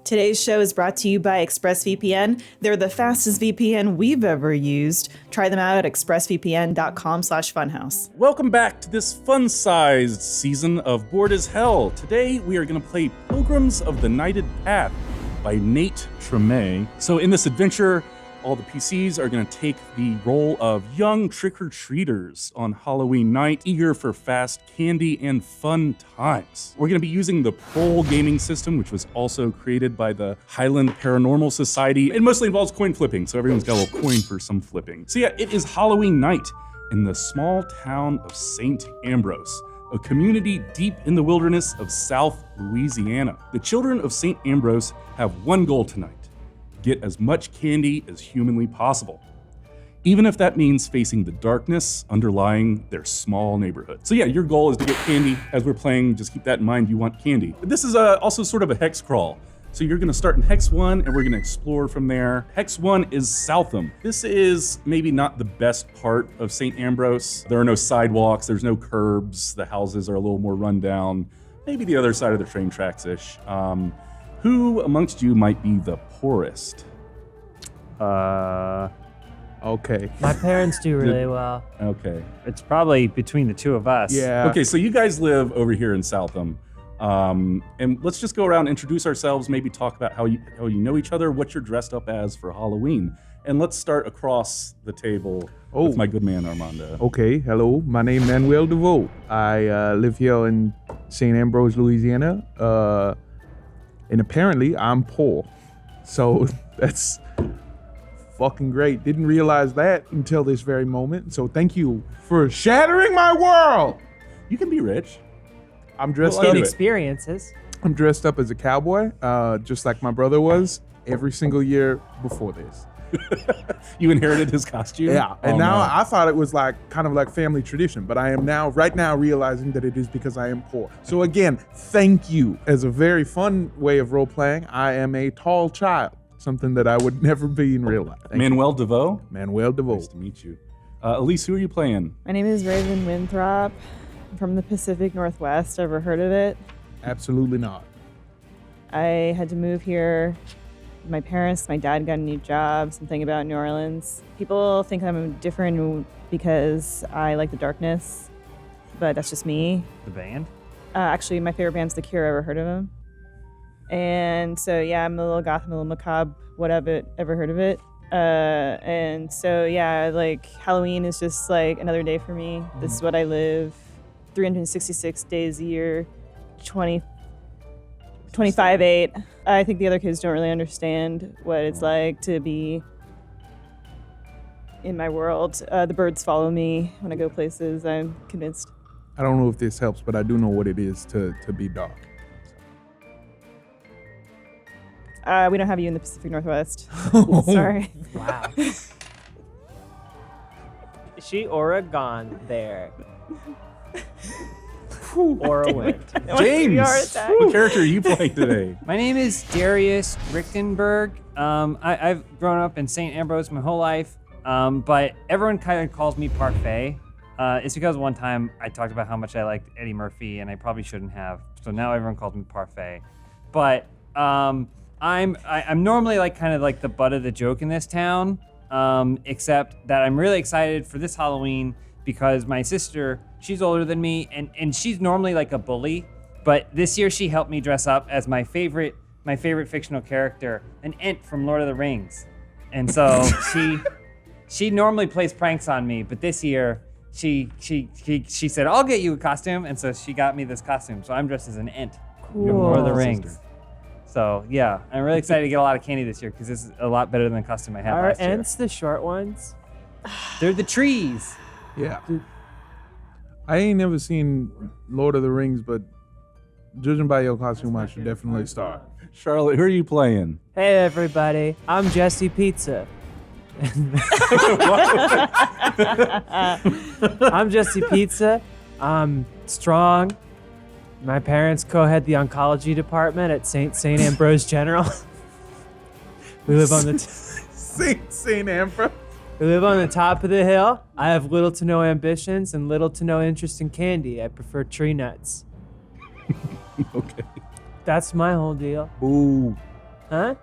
Today's show is brought to you by ExpressVPN. They're the fastest VPN we've ever used. Try them out at expressvpn.com/funhaus. Welcome back to this fun-sized season of Bored as Hell. Today we are going to play Pilgrims of the Knighted Path by Nate Treme. So in this adventure, all the PCs are going to take the role of young trick-or-treaters on Halloween night, eager for fast candy and fun times. We're going to be using the Prole gaming system, which was also created by the Highland Paranormal Society. It mostly involves coin flipping, so everyone's got a little coin for some flipping. So yeah, it is Halloween night in the small town of St. Ambrose, a community deep in the wilderness of South Louisiana. The children of St. Ambrose have one goal tonight: get as much candy as humanly possible, even if that means facing the darkness underlying their small neighborhood. So yeah, your goal is to get candy. As we're playing, just keep that in mind, you want candy. But this is also sort of a hex crawl. So you're gonna start in Hex 1 and we're gonna explore from there. Hex 1 is Southam. This is maybe not the best part of St. Ambrose. There are no sidewalks, there's no curbs, the houses are a little more run down. Maybe the other side of the train tracks-ish. Who amongst you might be the poorest? Okay. My parents do really well. Okay. It's probably between the two of us. Yeah. Okay, so you guys live over here in Southam. And let's just go around, introduce ourselves, maybe talk about how you know each other, what you're dressed up as for Halloween. And let's start across the table with my good man, Armando. Okay. Hello. My name is Manuel DeVoe. I live here in St. Ambrose, Louisiana. And apparently I'm poor. So that's fucking great. Didn't realize that until this very moment. So thank you for shattering my world. You can be rich. I'm dressed In up. experiences. I'm dressed up as a cowboy, just like my brother was every single year before this. You inherited his costume? Yeah, and Oh, now no. I thought it was like kind of like family tradition, but I am right now realizing that it is because I am poor. So again, thank you. As a very fun way of role playing, I am a tall child, something that I would never be in real life. Thank Manuel DeVoe? you. Manuel DeVoe. Nice to meet you. Elise, who are you playing? My name is Raven Winthrop. I'm from the Pacific Northwest. Ever heard of it? Absolutely not. I had to move here. My parents, my dad got a new job, something about New Orleans. People think I'm different because I like the darkness, but that's just me. The band? Actually, my favorite band's The Cure. Ever heard of them? And so, yeah, I'm a little goth, I'm a little macabre, whatever, ever heard of it? And so, yeah, like Halloween is just like another day for me. This is what I live 366 days a year, 25/8. I think the other kids don't really understand what it's like to be in my world. The birds follow me when I go places, I'm convinced. I don't know if this helps, but I do know what it is to be dark. We don't have you in the Pacific Northwest. Sorry. Wow. She Oregon there. Or a wind. James! What character are you playing today? My name is Darius Richtenberg. I've grown up in St. Ambrose my whole life, but everyone kind of calls me Parfait. It's because one time I talked about how much I liked Eddie Murphy, and I probably shouldn't have. So now everyone calls me Parfait. But I'm normally like kind of like the butt of the joke in this town, except that I'm really excited for this Halloween because my sister, she's older than me, and she's normally like a bully, but this year she helped me dress up as my favorite fictional character, an Ent from Lord of the Rings. And so she normally plays pranks on me, but this year she said, I'll get you a costume, and so she got me this costume. So I'm dressed as an Ent from Lord of the Rings. So yeah, I'm really excited to get a lot of candy this year because this is a lot better than the costume I had Are last year. ants the short ones? They're the trees. Yeah. I ain't never seen Lord of the Rings, but judging by your costume, I should definitely start. Charlotte, who are you playing? Hey everybody, I'm Jesse Pizza. I'm Jesse Pizza. I'm strong. My parents co-head the oncology department at St. Ambrose General. We live on the St. Ambrose. We live on the top of the hill. I have little to no ambitions and little to no interest in candy. I prefer tree nuts. Okay. That's my whole deal. Ooh. Huh?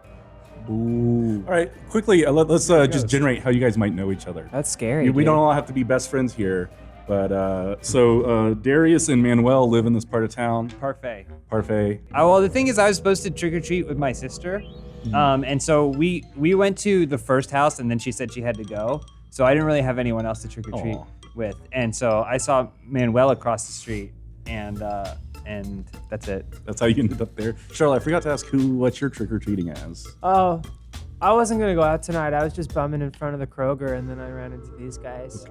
Ooh. All right, quickly, let's just generate how you guys might know each other. That's scary. We dude. don't all have to be best friends here, but so Darius and Manuel live in this part of town. Parfait. Parfait. Well, the thing is, I was supposed to trick or treat with my sister, and so we went to the first house, and then she said she had to go, so I didn't really have anyone else to trick or treat Aw. with, and so I saw Manuel across the street, and that's it. That's how you ended up there. Charlotte, I forgot to ask what you're trick or treating as. Oh, I wasn't gonna go out tonight. I was just bumming in front of the Kroger, and then I ran into these guys.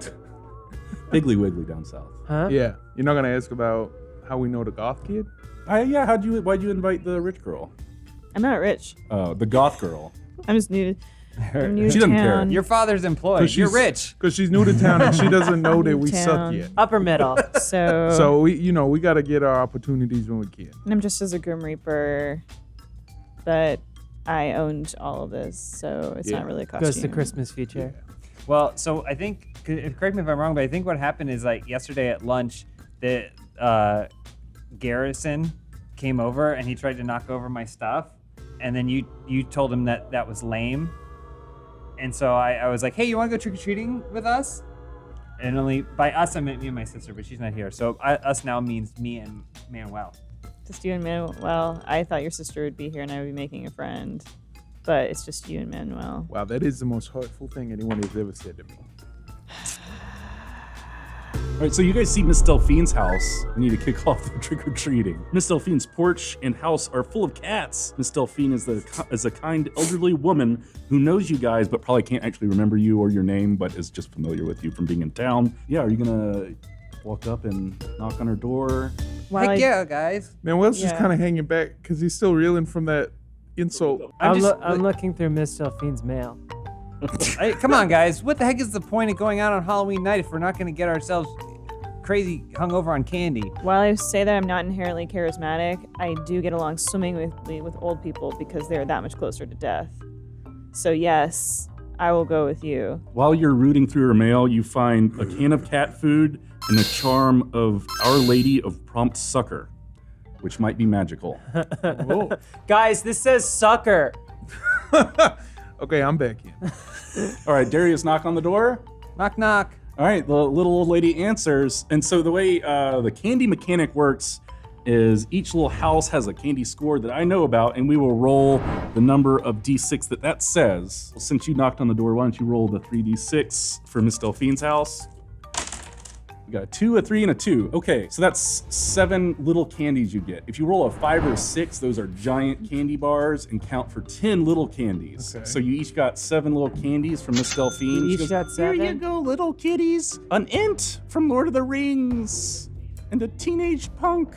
Piggly Wiggly down south. Huh? Yeah. You're not gonna ask about how we know the goth kid? Yeah. Why'd you invite the rich girl? I'm not rich. The goth girl. I'm just new to I'm new She to doesn't care. town. Your father's employed. You're rich. Because she's new to town and she doesn't know that we Town. suck yet. Upper middle. So, So we got to get our opportunities when we can. I'm just as a Grim Reaper, but I owned all of this, so it's Yeah. not really a costume. Goes to Christmas future. Well, so I think, correct me if I'm wrong, but I think what happened is like yesterday at lunch, the Garrison came over and he tried to knock over my stuff, and then you told him that was lame, and so I was like, hey, you want to go trick or treating with us? And only by us I meant me and my sister, but she's not here, so us now means me and Manuel. Just you and Manuel. Well, I thought your sister would be here and I would be making a friend, but it's just you and Manuel. Wow, that is the most hurtful thing anyone has ever said to me. All right, so you guys see Miss Delphine's house. We need to kick off the trick-or-treating. Miss Delphine's porch and house are full of cats. Miss Delphine is a kind elderly woman who knows you guys, but probably can't actually remember you or your name, but is just familiar with you from being in town. Yeah, are you gonna walk up and knock on her door? While Heck I- yeah, guys. Manuel's just Yeah. kind of hanging back because he's still reeling from that insult. I'm just- looking through Miss Delphine's mail. Hey, come on, guys. What the heck is the point of going out on Halloween night if we're not going to get ourselves crazy hungover on candy? While I say that I'm not inherently charismatic, I do get along swimmingly with old people because they're that much closer to death. So yes, I will go with you. While you're rooting through her mail, you find a can of cat food and a charm of Our Lady of Prompt Succor, which might be magical. Guys, this says sucker. Okay, I'm back in. All right, Darius, knock on the door. Knock, knock. All right, the little old lady answers. And so the way the candy mechanic works is each little house has a candy score that I know about, and we will roll the number of D6 that says. Since you knocked on the door, why don't you roll the 3D6 for Miss Delphine's house? We got a 2, a 3, and a 2. Okay, so that's 7 little candies you get. If you roll a 5 or a 6, those are giant candy bars and count for 10 little candies. Okay. So you each got 7 little candies from Miss Delphine. You She each goes, got Here you 7? go, little kitties. An int from Lord of the Rings. And a teenage punk.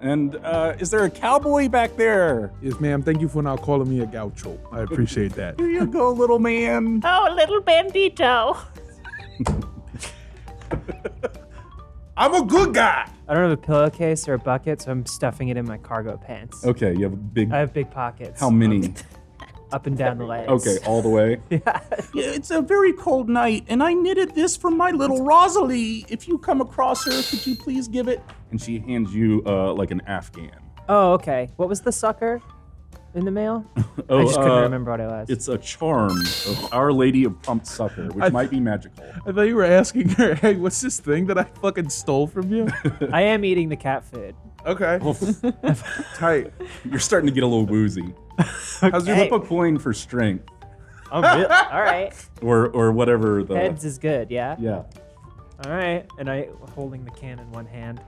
And is there a cowboy back there? Yes, ma'am. Thank you for not calling me a gaucho. I appreciate that. Here you go, little man. Oh, little bandito. I'm a good guy. I don't have a pillowcase or a bucket, so I'm stuffing it in my cargo pants. Okay, you have a big. I have big pockets. How many? Up and down the legs. Okay, all the way. Yeah. It's a very cold night, and I knitted this for my little Rosalie. If you come across her, could you please give it? And she hands you like an Afghan. Oh, okay. What was the sucker in the mail? Oh, I just couldn't remember what it was. It's a charm of Our Lady of Prompt Succor, which might be magical. I thought you were asking her, hey, what's this thing that I fucking stole from you? I am eating the cat food. Okay. Tight. You're starting to get a little woozy. How's your Okay. flip a coin for strength, Oh, really? All right. or whatever the Heads is good, yeah? yeah. All right. And I holding the can in one hand.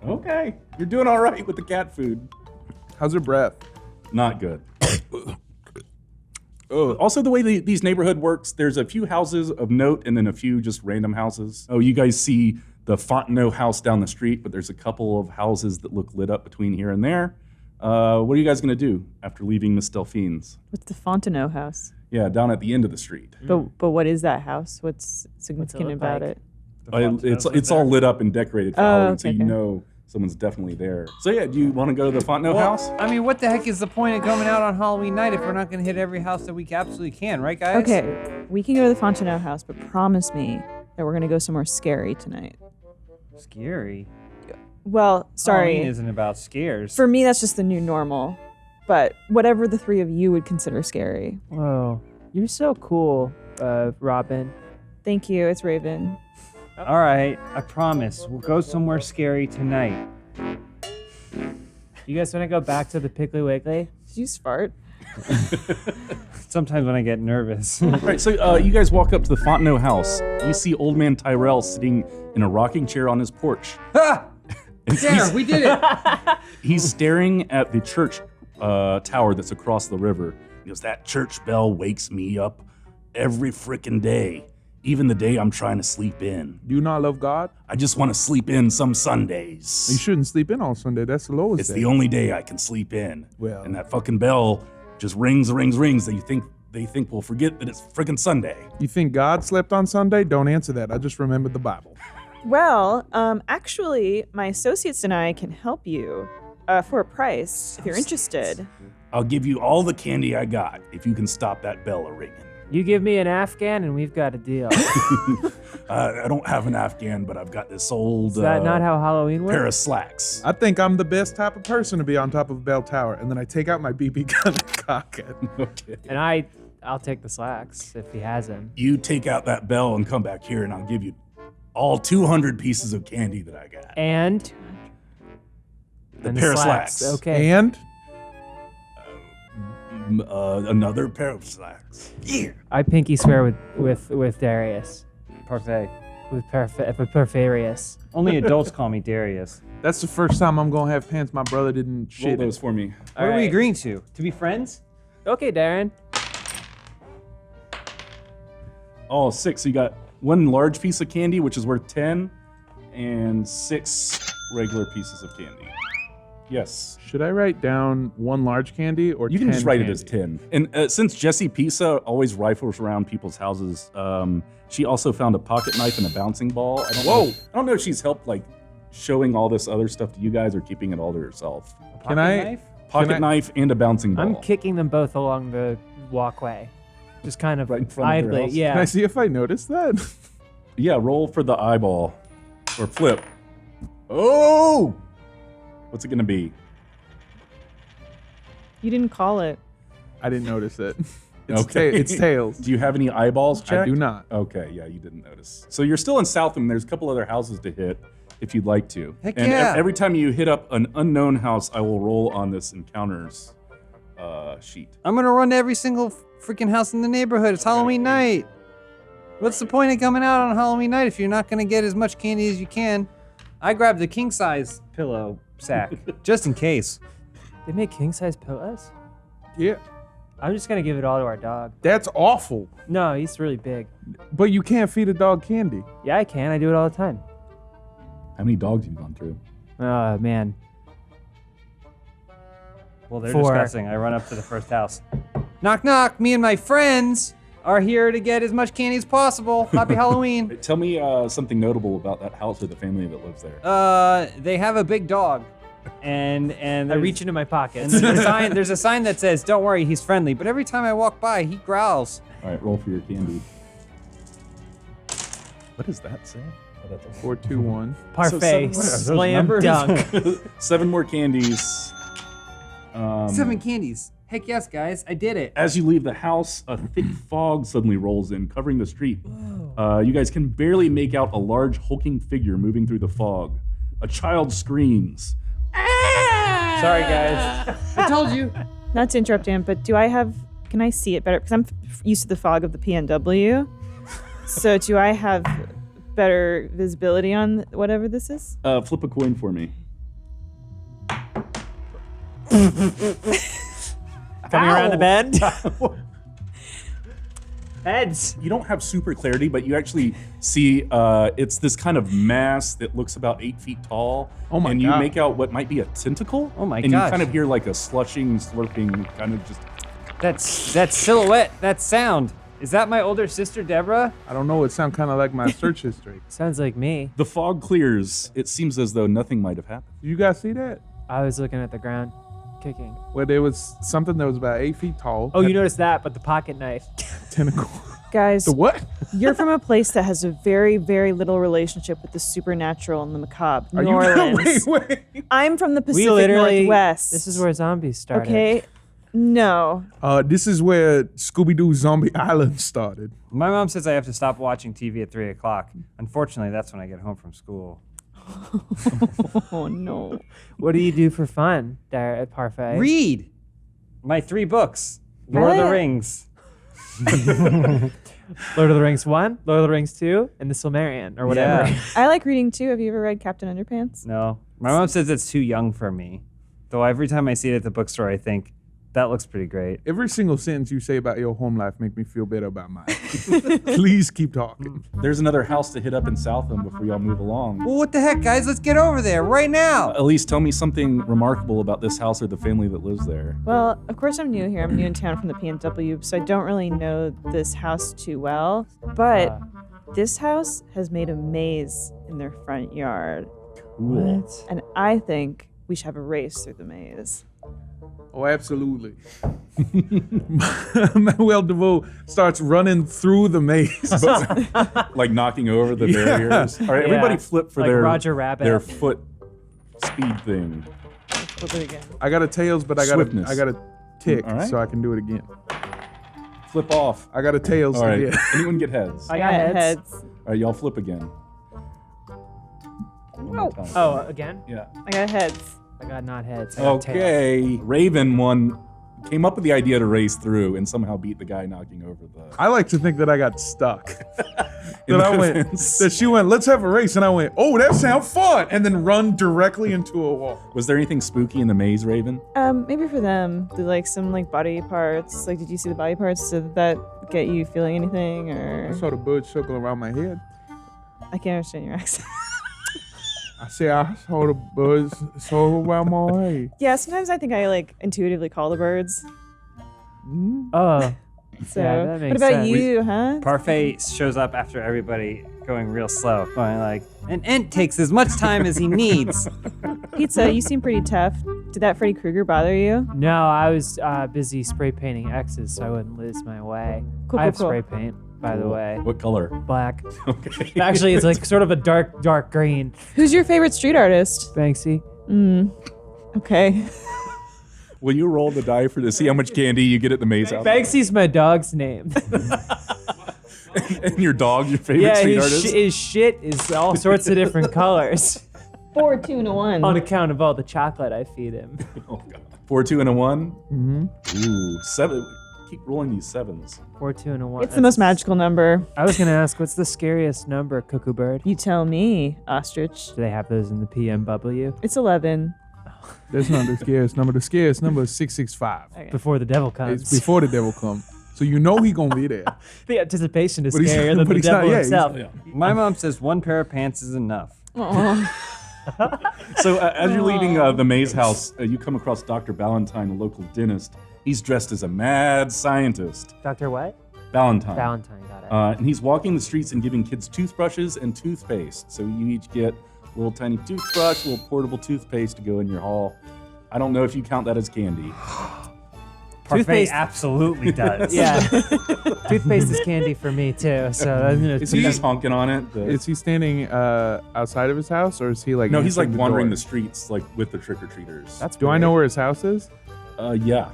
Okay, you're doing all right with the cat food. How's her breath? Not good. Also, the way these neighborhood works, there's a few houses of note and then a few just random houses. Oh, you guys see the Fontenot house down the street, but there's a couple of houses that look lit up between here and there. What are you guys gonna do after leaving Miss Delphine's? What's the Fontenot house? Yeah, down at the end of the street. But what is that house? What's significant look about like? it? It's all lit up and decorated for Oh, Halloween, so okay, you okay. know someone's definitely there. So yeah, do you want to go to the Fontenot house? I mean, what the heck is the point of going out on Halloween night if we're not going to hit every house that we absolutely can, right, guys? Okay, we can go to the Fontenot house, but promise me that we're gonna go somewhere scary tonight. Scary. Well, sorry. Halloween isn't about scares. For me, that's just the new normal. But whatever the three of you would consider scary. Whoa, you're so cool, Robin. Thank you. It's Raven. All right, I promise. We'll go somewhere scary tonight. You guys want to go back to the Piggly Wiggly? Did you just fart? Sometimes when I get nervous. All right, so you guys walk up to the Fontenot house. You see old man Tyrell sitting in a rocking chair on his porch. Ah! And There, we did it. He's staring at the church tower that's across the river. He goes, that church bell wakes me up every frickin' day, even the day I'm trying to sleep in. Do you not love God? I just want to sleep in some Sundays. You shouldn't sleep in on Sunday. That's the lowest It's day. the only day I can sleep in. Well. And that fucking bell just rings that they think we'll forget that it's frickin' Sunday. You think God slept on Sunday? Don't answer that. I just remembered the Bible. Well, actually, my associates and I can help you for a price if you're interested. I'll give you all the candy I got if you can stop that bell ringing. You give me an Afghan and we've got a deal. I don't have an Afghan, but I've got this old Is that not how Halloween pair of works? slacks. I think I'm the best type of person to be on top of a bell tower, and then I take out my BB gun and cock it. Okay. And I'll take the slacks if he has them. You take out that bell and come back here, and I'll give you all 200 pieces of candy that I got. And The pair of slacks. Okay. And Another pair of slacks. Yeah. I pinky swear with Darius. Parfait. With Perfarius. Only adults call me Darius. that's the first time I'm gonna have pants my brother didn't Roll shit. those for me. What are we agreeing to? To be friends? Okay, Darren. Oh, 6. So you got one large piece of candy, which is worth 10, and 6 regular pieces of candy. Yes. Should I write down one large candy or You can 10 just write candy? it as 10. And since Jessie Pisa always rifles around people's houses, she also found a pocket knife and a bouncing ball. I don't know if she's helped like showing all this other stuff to you guys or keeping it all to herself. Can I? Knife? Pocket I- knife and a bouncing ball. I'm kicking them both along the walkway. Just kind of Right in front of their idly. house? Can I Yeah. see if I noticed that? Yeah, roll for the eyeball. Or flip. Oh! What's it gonna be? You didn't call it. I didn't notice it. It's Okay. it's tails. Do you have any eyeballs checked? I do not. Okay, yeah, you didn't notice. So you're still in Southam. There's a couple other houses to hit if you'd like to. Heck and yeah. every time you hit up an unknown house, I will roll on this encounters sheet. I'm gonna run to every single freaking house in the neighborhood. It's Halloween night. What's the point of coming out on Halloween night if you're not gonna get as much candy as you can? I grabbed a king size pillow sack just in case. They make king size pillows? Yeah, I'm just gonna give it all to our dog. that's awful. No, he's really big. But you can't feed a dog candy. Yeah, I can. I do it all the time. How many dogs have you gone through? Oh man. Well, they're 4. discussing. I run up to the first house. Knock, knock. Me and my friends are here to get as much candy as possible. Happy Halloween. Tell me something notable about that house or the family that lives there. They have a big dog, and I there's- reach into my and pockets. there's a sign that says, "Don't worry, he's friendly." But every time I walk by, he growls. All right, roll for your candy. What does that say? Oh, that's a 4, 2, 1. Parfait. So those Slam numbers? dunk. 7 more candies. 7 candies. Heck yes, guys, I did it. As you leave the house, a thick fog suddenly rolls in, covering the street. You guys can barely make out a large hulking figure moving through the fog. A child screams. Sorry, guys. I told you. Not to interrupt, Dan, but can I see it better? Because I'm used to the fog of the PNW. So do I have better visibility on whatever this is? Flip a coin for me. Coming around the bend. Heads. You don't have super clarity, but you actually see it's this kind of mass that looks about 8 feet tall. Oh my And you God. make out what might be a tentacle. Oh my And gosh. you kind of hear like a slushing, slurping, kind of just. That's silhouette. That sound. Is that my older sister Deborah? I don't know. It sounds kind of like my search history. Sounds like me. The fog clears. It seems as though nothing might have happened. Did you guys see that? I was looking at the ground, kicking. Where there was something that was about 8 feet tall. Oh, had you noticed that, but the pocket knife. tentacle. Guys, The what? you're from a place that has a very, very little relationship with the supernatural and the macabre. Are New you Orleans. wait. I'm from the We Pacific literally. Northwest. This is where zombies started. Okay. No. This is where Scooby-Doo Zombie Island started. My mom says I have to stop watching TV at 3 o'clock. Unfortunately, that's when I get home from school. Oh no. What do you do for fun there at Parfait? Read my 3 books. Lord of the What? Rings. Lord of the Rings 1, Lord of the Rings 2, and the Silmarillion, or whatever. Yeah. I like reading too. Have you ever read Captain Underpants? No. My mom says it's too young for me. Though every time I see it at the bookstore, I think, that looks pretty great. Every single sentence you say about your home life make me feel better about mine. Please keep talking. There's another house to hit up in Southam before y'all move along. Well, what the heck, guys? Let's get over there right now. Elise, tell me something remarkable about this house or the family that lives there. Well, of course I'm new here. I'm new in town from the PNW, so I don't really know this house too well. But this house has made a maze in their front yard. Cool. And I think we should have a race through the maze. Oh, absolutely. Manuel DeVoe starts running through the maze. Like knocking over the barriers. All right, everybody Yeah. flip for Like their Roger Rabbit. their foot speed thing. Let's flip it again. I got a tails, but I Swiftness. got a tick, All right. so I can do it again. Flip off. I got a tails All right. again. Anyone get heads? I got heads. All right, y'all flip again. One more time. Oh, again? Yeah. I got heads. I got not heads. I got tails. Okay. Raven came up with the idea to race through and somehow beat the guy knocking over the. I like to think that I got stuck. In that I the went. fence. That she went. Let's have a race, and I went. Oh, that sounds fun, and then run directly into a wall. Was there anything spooky in the maze, Raven? Maybe for them, like some like body parts. Like, did you see the body parts? Did that get you feeling anything, I or saw the bird circle around my head. I can't understand your accent. I said I saw the birds circle around my head. Yeah, sometimes I think I like intuitively call the birds. Oh. So, Yeah, that what makes about sense. you, huh? Parfait shows up after everybody going real slow, going like, an ent takes as much time as he needs. Pizza, you seem pretty tough. Did that Freddy Krueger bother you? No, I was busy spray painting X's so I wouldn't lose my way. Cool, I have cool, cool. spray paint, by the way. What color? Black. Okay. Actually, it's like sort of a dark green. Who's your favorite street artist? Banksy. Okay. Will you roll the die to see how much candy you get at the maze house? Banksy's my dog's name. And your dog, your favorite Yeah, street his, artist? his shit is all sorts of different colors 4, 2, and a 1. on account of all the chocolate I feed him. Oh, God. 4, 2, and a 1? Mm-hmm. Ooh, 7. Keep rolling these 7s. 4, 2, and a 1. It's the most magical number. I was gonna ask, what's the scariest number, Cuckoo Bird? You tell me, ostrich. Do they have those in the PMW? It's 11. That's not the scariest number. The scariest number is 665. Before the devil comes. It's before the devil comes. So you know he gonna be there. The anticipation is But he's- scarier than but the he's not- devil yeah, he's- himself. My mom says one pair of pants is enough. So as you're leaving the maze house, you come across Dr. Ballantyne, a local dentist. He's dressed as a mad scientist. Dr. What? Ballantyne. Valentine, got it. And he's walking the streets and giving kids toothbrushes and toothpaste. So you each get a little tiny toothbrush, a little portable toothpaste to go in your haul. I don't know if you count that as candy. Parfait Toothpaste. absolutely does. Yeah. Toothpaste is candy for me too. So I'm gonna Is he just honking on it? Is he standing outside of his house, or is he like? No, he's like answering wandering door? the streets like with the trick-or-treaters. That's Do I know where his house is? Yeah.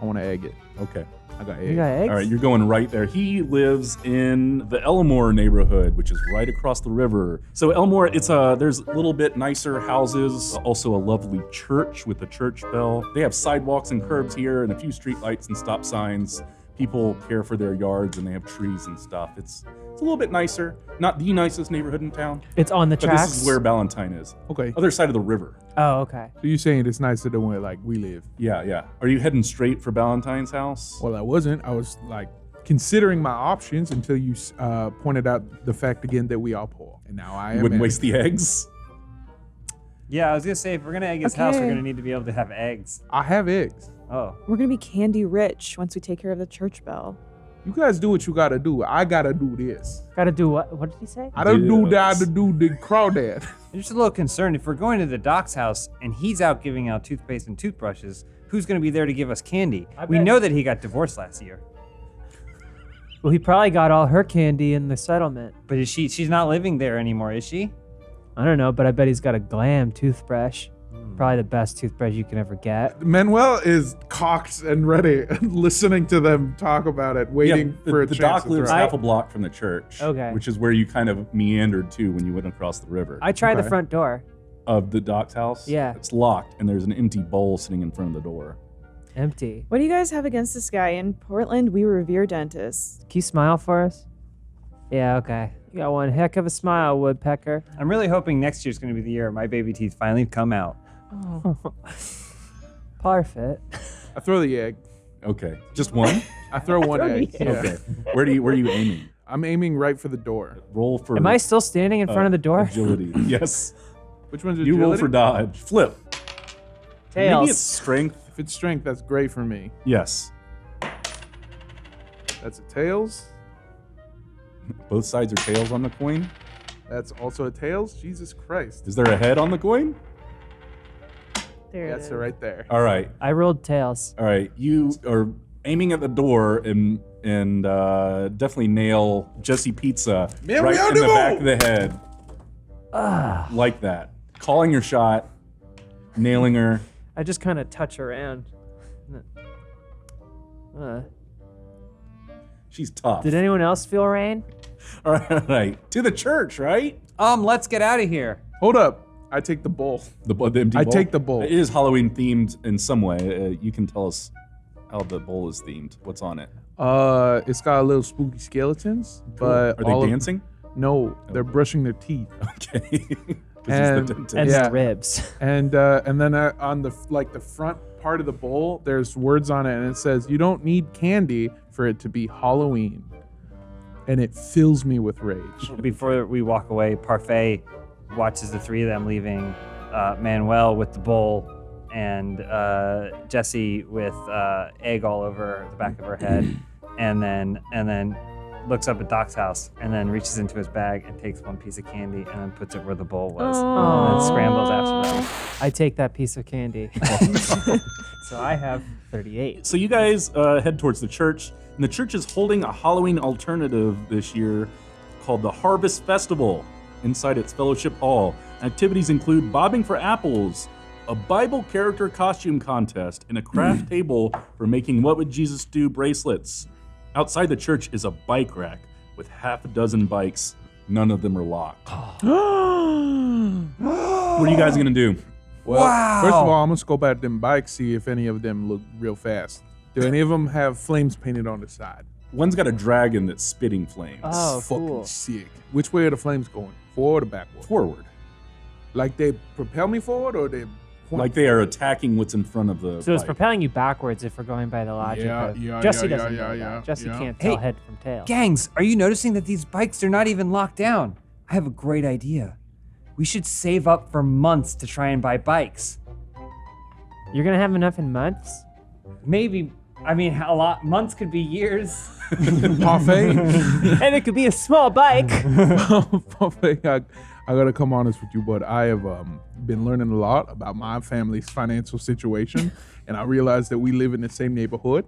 I want to egg it. Okay. I got You egg. got eggs? All right, you're going right there. He lives in the Elmore neighborhood, which is right across the river. So Elmore, there's a little bit nicer houses, also a lovely church with a church bell. They have sidewalks and curbs here and a few street lights and stop signs. People care for their yards and they have trees and stuff. It's a little bit nicer. Not the nicest neighborhood in town, It's on the but tracks. this is where Ballantyne is. Okay. Other side of the river. Oh, okay. So you're saying it's nicer than where like we live? Yeah, yeah. Are you heading straight for Ballantyne's house? Well, I wasn't. I was like considering my options until you pointed out the fact again that we are poor, and now I You am. wouldn't at waste it. the eggs? Yeah, I was gonna say if we're gonna egg his house, we're Okay. gonna need to be able to have eggs. I have eggs. Oh, We're going to be candy rich once we take care of the church bell. You guys do what you gotta do. I gotta do this. Gotta do what? What did he say? I don't do Yes. that to do the crawdad. I'm just a little concerned. If we're going to the doc's house and he's out giving out toothpaste and toothbrushes, who's gonna be there to give us candy? We bet- know that he got divorced last year. Well, he probably got all her candy in the settlement. But is she's not living there anymore, is she? I don't know, but I bet he's got a glam toothbrush. Probably the best toothbrush you can ever get. Manuel is cocked and ready, listening to them talk about it, waiting for a the chance dock to lives throw. half a block from the church. Okay. Which is where you kind of meandered to when you went across the river. I tried the Okay. front door. Of the dock's house? Yeah. It's locked, and there's an empty bowl sitting in front of the door. Empty. What do you guys have against this guy? In Portland, we revere dentists. Can you smile for us? Yeah, okay. You got one heck of a smile, Woodpecker. I'm really hoping next year's going to be the year my baby teeth finally come out. Oh. Parfait. I throw the egg. Okay. Just one? I throw one egg. Yeah. Okay. Where are you aiming? I'm aiming right for the door. Roll for Am I still standing in front of the door? agility. Yes. Which one's You agility? roll for dodge. Flip. Maybe Tails. it's strength. If it's strength, that's great for me. Yes. That's a tails. Both sides are tails on the coin. That's also a tails. Jesus Christ. Is there a head on the coin? There That's it it is. right there. All right. I rolled tails. All right. You are aiming at the door and definitely nail Jesse Pizza Man, right we are in the the back move. of the head. Like that. Calling your shot, nailing her. I just kind of touch around. She's tough. Did anyone else feel rain? All right. To the church, right? Let's get out of here. Hold up. I take the bowl. The empty I bowl? take the bowl. It is Halloween themed in some way. You can tell us how the bowl is themed. What's on it? It's got a little spooky skeletons, but Are all they of- dancing? No, they're brushing their teeth. Okay. 'Cause And- he's the dentist. And Yeah. the ribs. And then on the front part of the bowl, there's words on it, and it says, "You don't need candy for it to be Halloween," and it fills me with rage. Before we walk away, Parfait watches the three of them leaving. Manuel with the bowl and Jesse with egg all over the back of her head, and then looks up at Doc's house and then reaches into his bag and takes one piece of candy and then puts it where the bowl was and then scrambles after them. I take that piece of candy. So I have 38. So you guys head towards the church, and the church is holding a Halloween alternative this year called the Harvest Festival inside its fellowship hall. Activities include bobbing for apples, a Bible character costume contest, and a craft table for making What Would Jesus Do bracelets. Outside the church is a bike rack with half a dozen bikes. None of them are locked. What are you guys gonna do? Well, Wow. first of all, I'm gonna scope out them bikes, see if any of them look real fast. Do any of them have flames painted on the side? One's got a dragon that's spitting flames. Oh, Fucking cool. sick. Which way are the flames going? Forward or backward? Forward. Like they propel me forward, or they point? Like they are attacking what's in front of the So it's bike. propelling you backwards if we're going by the logic of Jesse doesn't know that. Jesse can't tell Hey, head from tail. Gangs, are you noticing that these bikes are not even locked down? I have a great idea. We should save up for months to try and buy bikes. You're gonna have enough in months? Maybe, a lot. Months could be years. Parfait. And it could be a small bike. Parfait, I gotta come honest with you, but I have been learning a lot about my family's financial situation, and I realized that we live in the same neighborhood.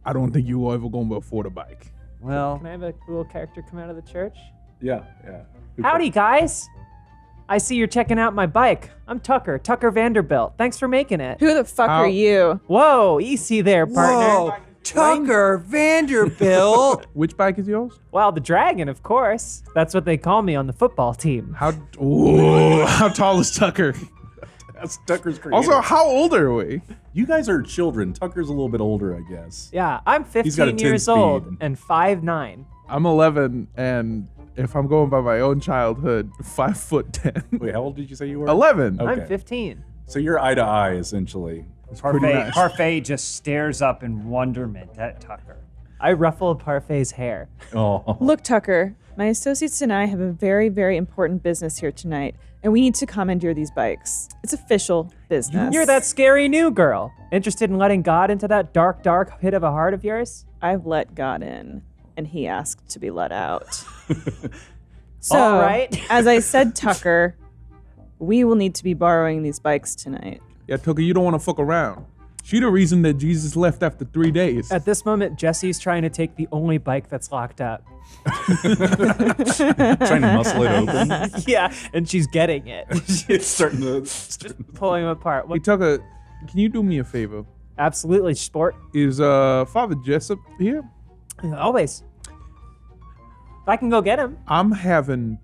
I don't think you ever gonna afford a bike. Well, Can I have a little character come out of the church? Yeah. Howdy, guys. I see you're checking out my bike. I'm Tucker Vanderbilt. Thanks for making it. Who the fuck How- are you? Whoa, easy there, partner. whoa, Tucker Vanderbilt. Which bike is yours? Well, the dragon, of course. That's what they call me on the football team. How tall is Tucker? That's Tucker's creative. Also, how old are we? You guys are children. Tucker's a little bit older, I guess. Yeah, I'm He's got a 15 10 years speed. old and 5'9". I'm 11, and if I'm going by my own childhood, 5'10". Wait, how old did you say you were? 11. Okay. I'm 15. So you're eye to eye, essentially. pretty nice. Parfait just stares up in wonderment at Tucker. I ruffle Parfait's hair. Oh. Look, Tucker, my associates and I have a very, very important business here tonight, and we need to commandeer these bikes. It's official business. You're that scary new girl. Interested in letting God into that dark, dark pit of a heart of yours? I've let God in, and he asked to be let out. So, All right. as I said, Tucker, we will need to be borrowing these bikes tonight. Yeah, Tucker, you don't want to fuck around. She the reason that Jesus left after 3 days. At this moment, Jesse's trying to take the only bike that's locked up. Trying to muscle it open. Yeah, and she's getting it. It's starting to. Pulling them apart. Hey, Tucker, can you do me a favor? Absolutely, sport. Is Father Jessup here? Always. If I can go get him. I'm having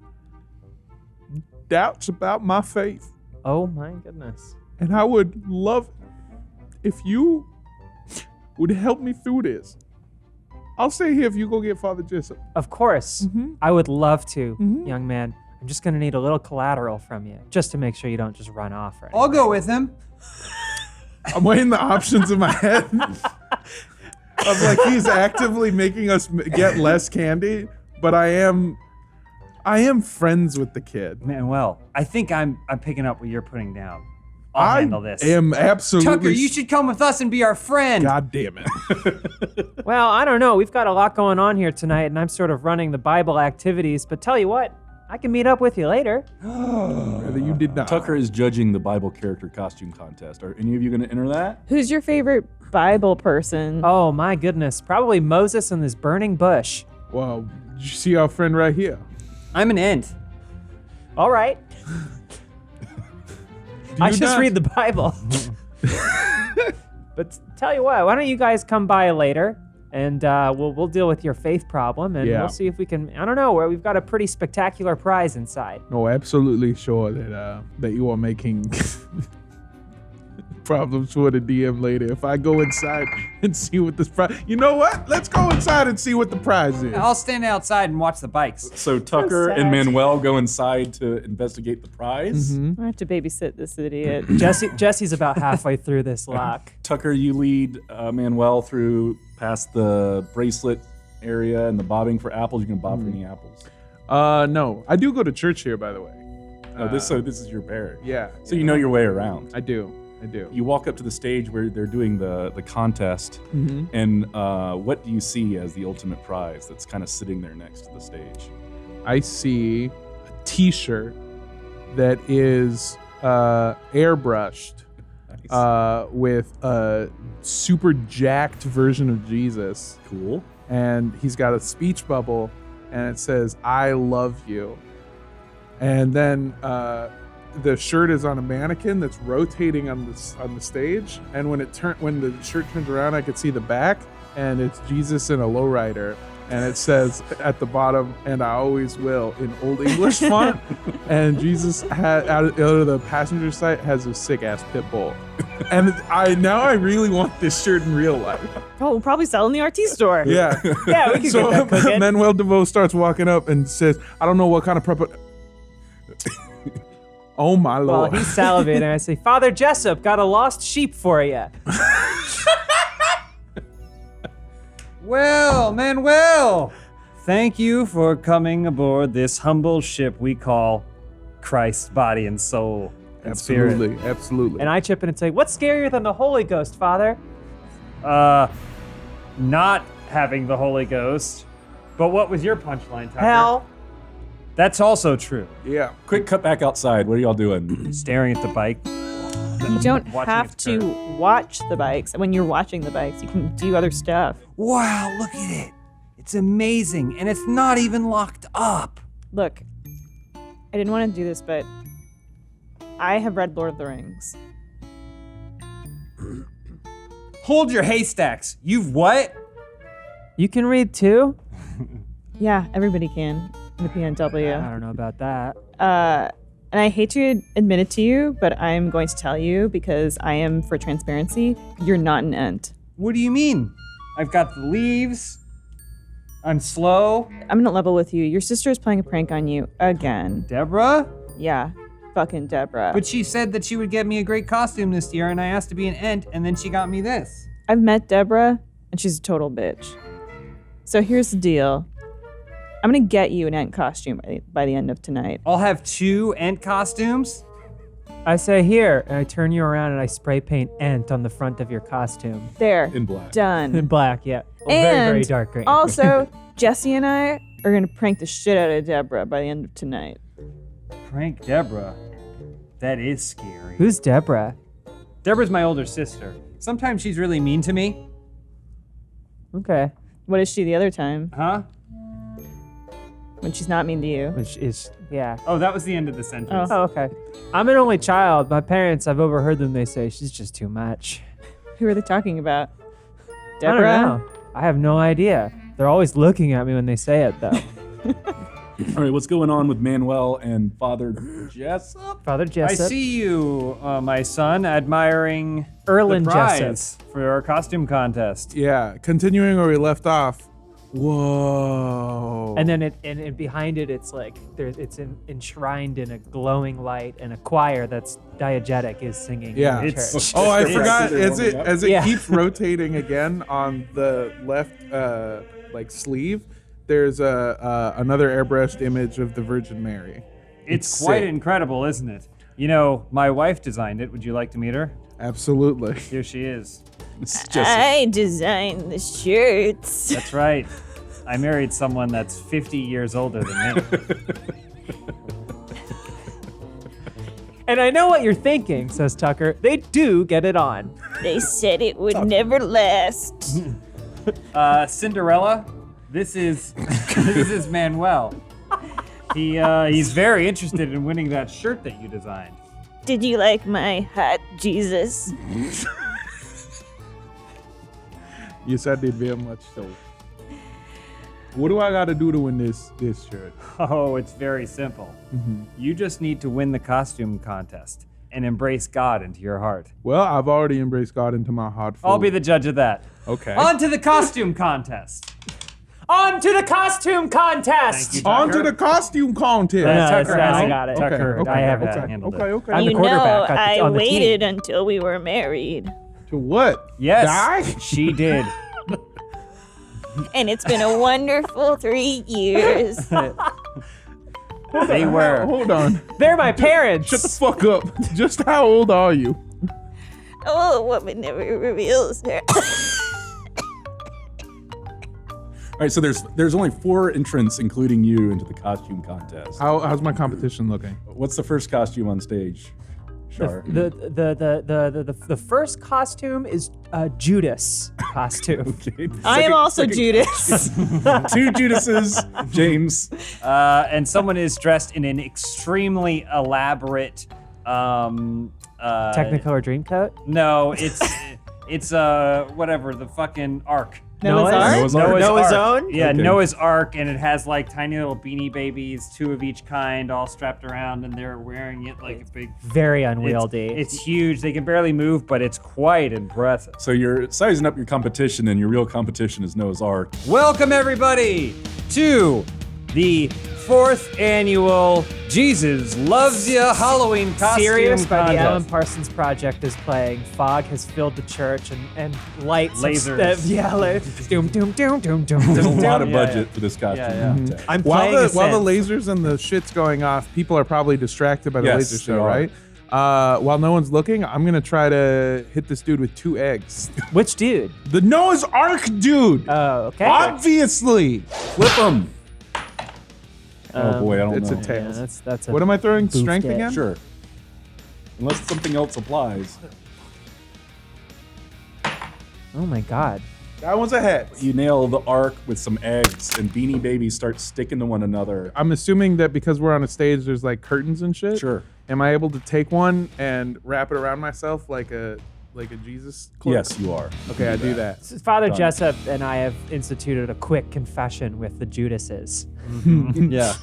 doubts about my faith, Oh my goodness. and I would love if you would help me through this. I'll stay here if you go get Father Jessup. Of course. I would love to, young man. I'm just going to need a little collateral from you, just to make sure you don't just run off or anything. I'll go with him. I'm weighing the options in my head. Of like he's actively making us get less candy, but I am friends with the kid. Manuel, I think I'm picking up what you're putting down. I'll handle this. I am absolutely. Tucker, you should come with us and be our friend. God damn it. Well, I don't know. We've got a lot going on here tonight, and I'm sort of running the Bible activities. But tell you what, I can meet up with you later. Rather you did not. Tucker is judging the Bible character costume contest. Are any of you going to enter that? Who's your favorite Bible person? Oh my goodness. Probably Moses and this burning bush. Well, did you see our friend right here? I'm an ent. All right. I just read the Bible. But tell you what, why don't you guys come by later, and we'll deal with your faith problem, and Yeah. we'll see if we can. I don't know, where we've got a pretty spectacular prize inside. No, absolutely sure that you are making problems for the DM later. If I go inside and see what this prize, you know what? Let's go inside and see what the prize is. I'll stand outside and watch the bikes. So Tucker and Manuel go inside to investigate the prize. I have to babysit this idiot. Jesse's about halfway through this lock. Tucker, you lead Manuel through past the bracelet area and the bobbing for apples. You can bob for any apples. No, I do go to church here, by the way. Oh, this is your parish. Yeah. So you know your way around. I do. You walk up to the stage where they're doing the contest, and what do you see as the ultimate prize that's kind of sitting there next to the stage? I see a T-shirt that is airbrushed with a super jacked version of Jesus, Cool. and he's got a speech bubble, and it says "I love you," and then the shirt is on a mannequin that's rotating on the stage, and when the shirt turns around, I could see the back, and it's Jesus in a lowrider, and it says at the bottom, "And I always will," in Old English font, and Jesus out of the passenger side has a sick ass pit bull, and I really want this shirt in real life. Oh, we'll probably sell in the RT store. Yeah. Yeah, we can So get that cooking. Manuel DeVoe starts walking up and says, "I don't know what kind of prep." Oh my While lord! he's salivating, I say, Father Jessup, got a lost sheep for you. Well, Manuel, thank you for coming aboard this humble ship we call Christ's body and soul and spirit. Absolutely. And I chip in and say, what's scarier than the Holy Ghost, Father? Not having the Holy Ghost. But what was your punchline, Tucker? Hell. That's also true. Yeah. Quick cut back outside. What are y'all doing? Staring at the bike. You don't Watching have it to turn. watch the bikes. When you're watching the bikes, you can do other stuff. Wow, look at it. It's amazing, and it's not even locked up. Look, I didn't want to do this, but I have read Lord of the Rings. Hold your haystacks. You've what? You can read too? Yeah, everybody can in the I PNW. don't know about that. And I hate to admit it to you, but I'm going to tell you because I am for transparency. You're not an ent. What do you mean? I've got the leaves. I'm slow. I'm gonna level with you. Your sister is playing a prank on you again. Deborah? Yeah, fucking Deborah. But she said that she would get me a great costume this year, and I asked to be an ent, and then she got me this. I've met Deborah, and she's a total bitch. So here's the deal. I'm gonna get you an ent costume by the end of tonight. I'll have 2 ent costumes. I say here, and I turn you around and I spray paint Ent on the front of your costume. There. In black. Done. In black, yeah. Well, And very, very dark green. Also, Jesse and I are gonna prank the shit out of Deborah by the end of tonight. Prank Deborah. That is scary. Who's Deborah? Deborah's my older sister. Sometimes she's really mean to me. Okay. What is she the other time Huh? when she's not mean to you? Which is, yeah. Oh, that was the end of the sentence. Oh, okay. I'm an only child. My parents, I've overheard them. They say she's just too much. Who are they talking about? I Deborah? don't know. I have no idea. They're always looking at me when they say it, though. All right, what's going on with Manuel and Father Jessup? Father I Jessup. see you, my son, admiring Erlen the prize Jessup. for our costume contest. Yeah, continuing where we left off. Whoa. And then and behind it, it's like it's enshrined in a glowing light, and a choir that's diegetic is singing. Yeah. in the It's- church. Oh, I It's- forgot. it's- As it Yeah. keeps rotating again on the left, like sleeve, there's another airbrushed image of the Virgin Mary. It's quite sick. incredible, isn't it? You know, my wife designed it. Would you like to meet her? Absolutely. Here she is. It's just I designed the shirts. That's right. I married someone that's 50 years older than me. And I know what you're thinking, says Tucker. They do get it on. They said it would never last. Cinderella, this is this is Manuel. He's very interested in winning that shirt that you designed. Did you like my hot Jesus? Yes, I did very much so. What do I got to do to win this shirt? Oh, it's very simple. You just need to win the costume contest and embrace God into your heart. Well, I've already embraced God into my heart. I'll be the judge of that. Okay. On to the costume contest. On to the costume contest! Thank you, On to Tucker. the costume contest. Yeah, Tucker that's- has I it. got it. Tucker, Okay, I have okay, handled okay, it. okay. I'm the You quarterback know, I on the team. waited until we were married. To what? Yes, Die? she did. And it's been a wonderful 3 years. They were. Hold on. They're my parents. Shut the fuck up. Just how old are you? Oh, a woman never reveals her. all right. So there's only 4 entrants, including you, into the costume contest. How's my competition looking? What's the first costume on stage? Shar. The first costume is Judas costume. Okay. I am also second- Judas. 2 Judases, James. And someone is dressed in an extremely elaborate. Technicolor Dreamcoat. No, it's whatever, the fucking Ark. Noah's Ark? Noah's Ark. Noah's Ark. Own? Yeah, Okay. Noah's Ark, and it has like tiny little beanie babies, 2 of each kind, all strapped around, and they're wearing it like a big. Very It's, unwieldy. it's huge. They can barely move, but it's quite impressive. So you're sizing up your competition, and your real competition is Noah's Ark. Welcome everybody to the 4th annual Jesus Loves Ya Halloween costume Serious by the contest. Alan Parsons Project is playing. Fog has filled the church and lights. Lasers. Doom, doom, doom, doom, doom, There's a doom, lot doom. of budget for this costume Yeah, yeah. contest. I'm While playing the lasers and the shit's going off, people are probably distracted by the Yes, laser they show, are. right? While no one's looking, I'm gonna try to hit this dude with 2 eggs. Which dude? The Noah's Ark dude. Oh, okay. Obviously. Flip them. Oh boy, I don't It's know. a tail. Yeah, that's a What am I throwing? Boost Strength it. again? Sure. Unless something else applies. Oh my god. That one's a head. You nail the arc with some eggs, and Beanie Babies start sticking to one another. I'm assuming that because we're on a stage, there's like curtains and shit. Sure. Am I able to take one and wrap it around myself like a Jesus cloak? Yes, you are. Okay, I do that. Father Done. Jessup and I have instituted a quick confession with the Judases. Yeah.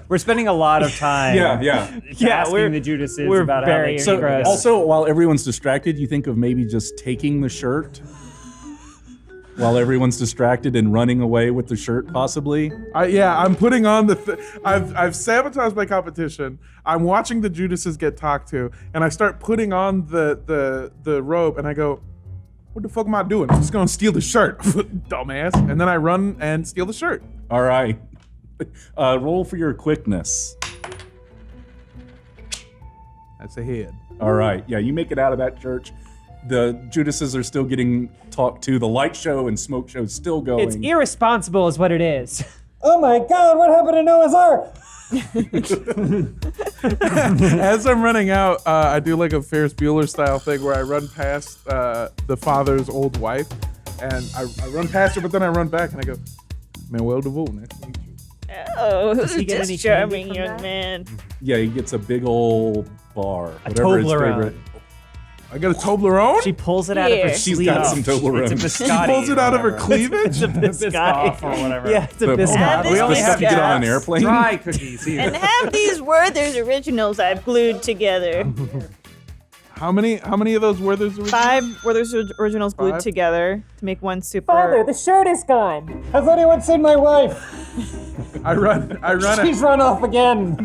We're spending a lot of time Yeah. asking the Judases we're about very how they So Gross. also, while everyone's distracted, you think of maybe just taking the shirt while everyone's distracted and running away with the shirt, possibly. I'm putting on the. I've sabotaged my competition. I'm watching the Judases get talked to, and I start putting on the robe, and I go, "What the fuck am I doing? I'm just gonna steal the shirt, dumbass!" And then I run and steal the shirt. All right. Roll for your quickness. That's a head. All right. Yeah, you make it out of that church. The Judases are still getting talked to. The light show and smoke show is still going. It's irresponsible is what it is. Oh my God! What happened to Noah's Ark? As I'm running out, I do like a Ferris Bueller style thing where I run past the father's old wife, and I run past her, but then I run back and I go, Manuel DeVoe, nice to meet you. Oh, Does he who's get this any charming candy from young that? man? Yeah, he gets a big old bar. A Whatever his Toblerone. favorite. I got a Toblerone? She pulls it out of her Here. She's sleeve. got some Toblerone. It's a She biscotti. pulls it out of her cleavage? It's a biscotti. or whatever. Yeah, it's a The- biscotti. We only the have stuff you get on an gas. airplane. Dry cookies. Either. And have these Werther's originals I've glued together. How many of those were there? 5 Werther's originals glued 5? together to make one super. the shirt is gone. Has anyone seen my wife? I run She's run off again.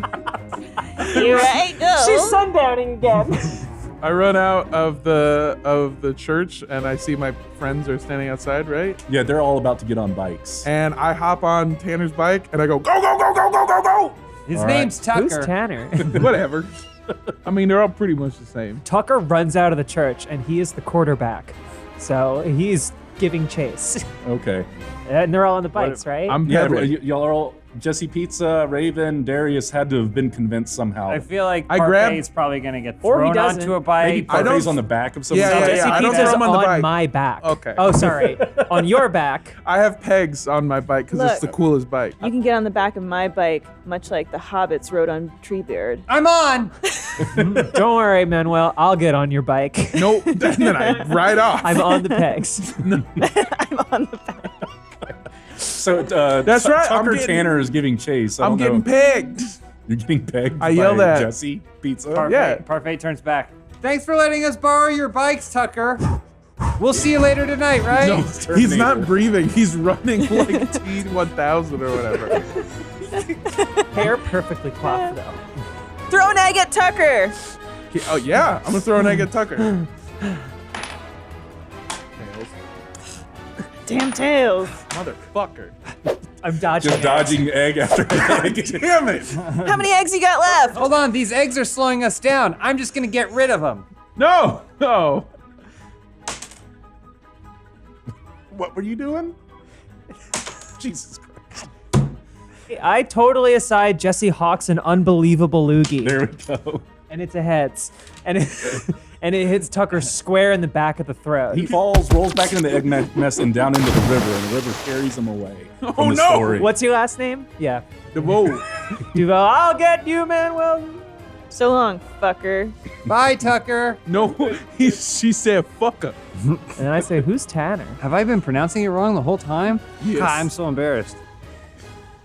Here I go. sundowning again. I run out of the church and I see my friends are standing outside, right? Yeah, they're all about to get on bikes. And I hop on Tanner's bike and I go, go, go, go, go, go, go, go! His All right. name's Tucker. Who's Tanner? Whatever. I mean, they're all pretty much the same. Tucker runs out of the church, and he is the quarterback. So he's giving chase. Okay. And they're all on the bikes, right? I'm Yeah, peddling. y'all are all Jesse Pizza, Raven, Darius had to have been convinced somehow. I feel like I grabbed- Parfai's probably gonna get Or he thrown doesn't. onto a Maybe bike. I don't- Parfai's on the back of someone's Yeah, bike. yeah. I don't Pizza's throw him on the bike. my back. Okay. Oh, sorry. On your back. I have pegs on my bike because it's the Look. coolest bike. You can get on the back of my bike, much like the hobbits rode on Treebeard. I'm on. Don't worry, Manuel. I'll get on your bike. Nope. And then I ride off. I'm on the pegs. I'm on the back. So That's right, I'm Tucker getting- Tanner is giving chase. I I'm don't getting know. pegged. You're getting pegged. I yell by that. Jesse Pizza. Parfait, Yeah. Parfait turns back. Thanks for letting us borrow your bikes, Tucker. We'll see you later tonight, right? No, He's Terminator. not breathing. He's running like T1000 or whatever. Hair perfectly coiffed, though. Throw an egg at Tucker. Oh yeah, I'm gonna throw an egg at Tucker. Damn tails. Motherfucker. I'm dodging. Just it. dodging egg after egg. Damn it. How many eggs you got left? Hold on, these eggs are slowing us down. I'm just gonna get rid of them. No, no. What were you doing? Jesus Christ. I totally aside Jesse Hawks an unbelievable loogie. There we go. And it's a heads. And it hits Tucker square in the back of the throat. He falls, rolls back into the egg mess, and down into the river, and the river carries him away from Oh, the no! story. What's your last name? Yeah. DeVoe. Duval, I'll get you, Manuel. So long, fucker. Bye, Tucker. No, she said fucker. And I say, who's Tanner? Have I been pronouncing it wrong the whole time? Yes. God, I'm so embarrassed.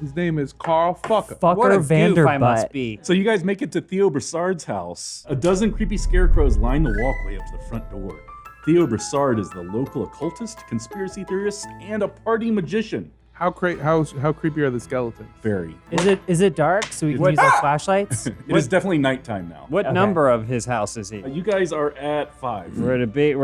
His name is Carl Fucker. What a Fucker goof I must Vanderbutt. be. So you guys make it to Theo Broussard's house. A dozen creepy scarecrows line the walkway up to the front door. Theo Broussard is the local occultist, conspiracy theorist, and a party magician. How creepy are the skeletons? Very. Is it dark so we can use our flashlights? It is definitely nighttime now. What Okay. number of his house is he? You guys are at 5. We're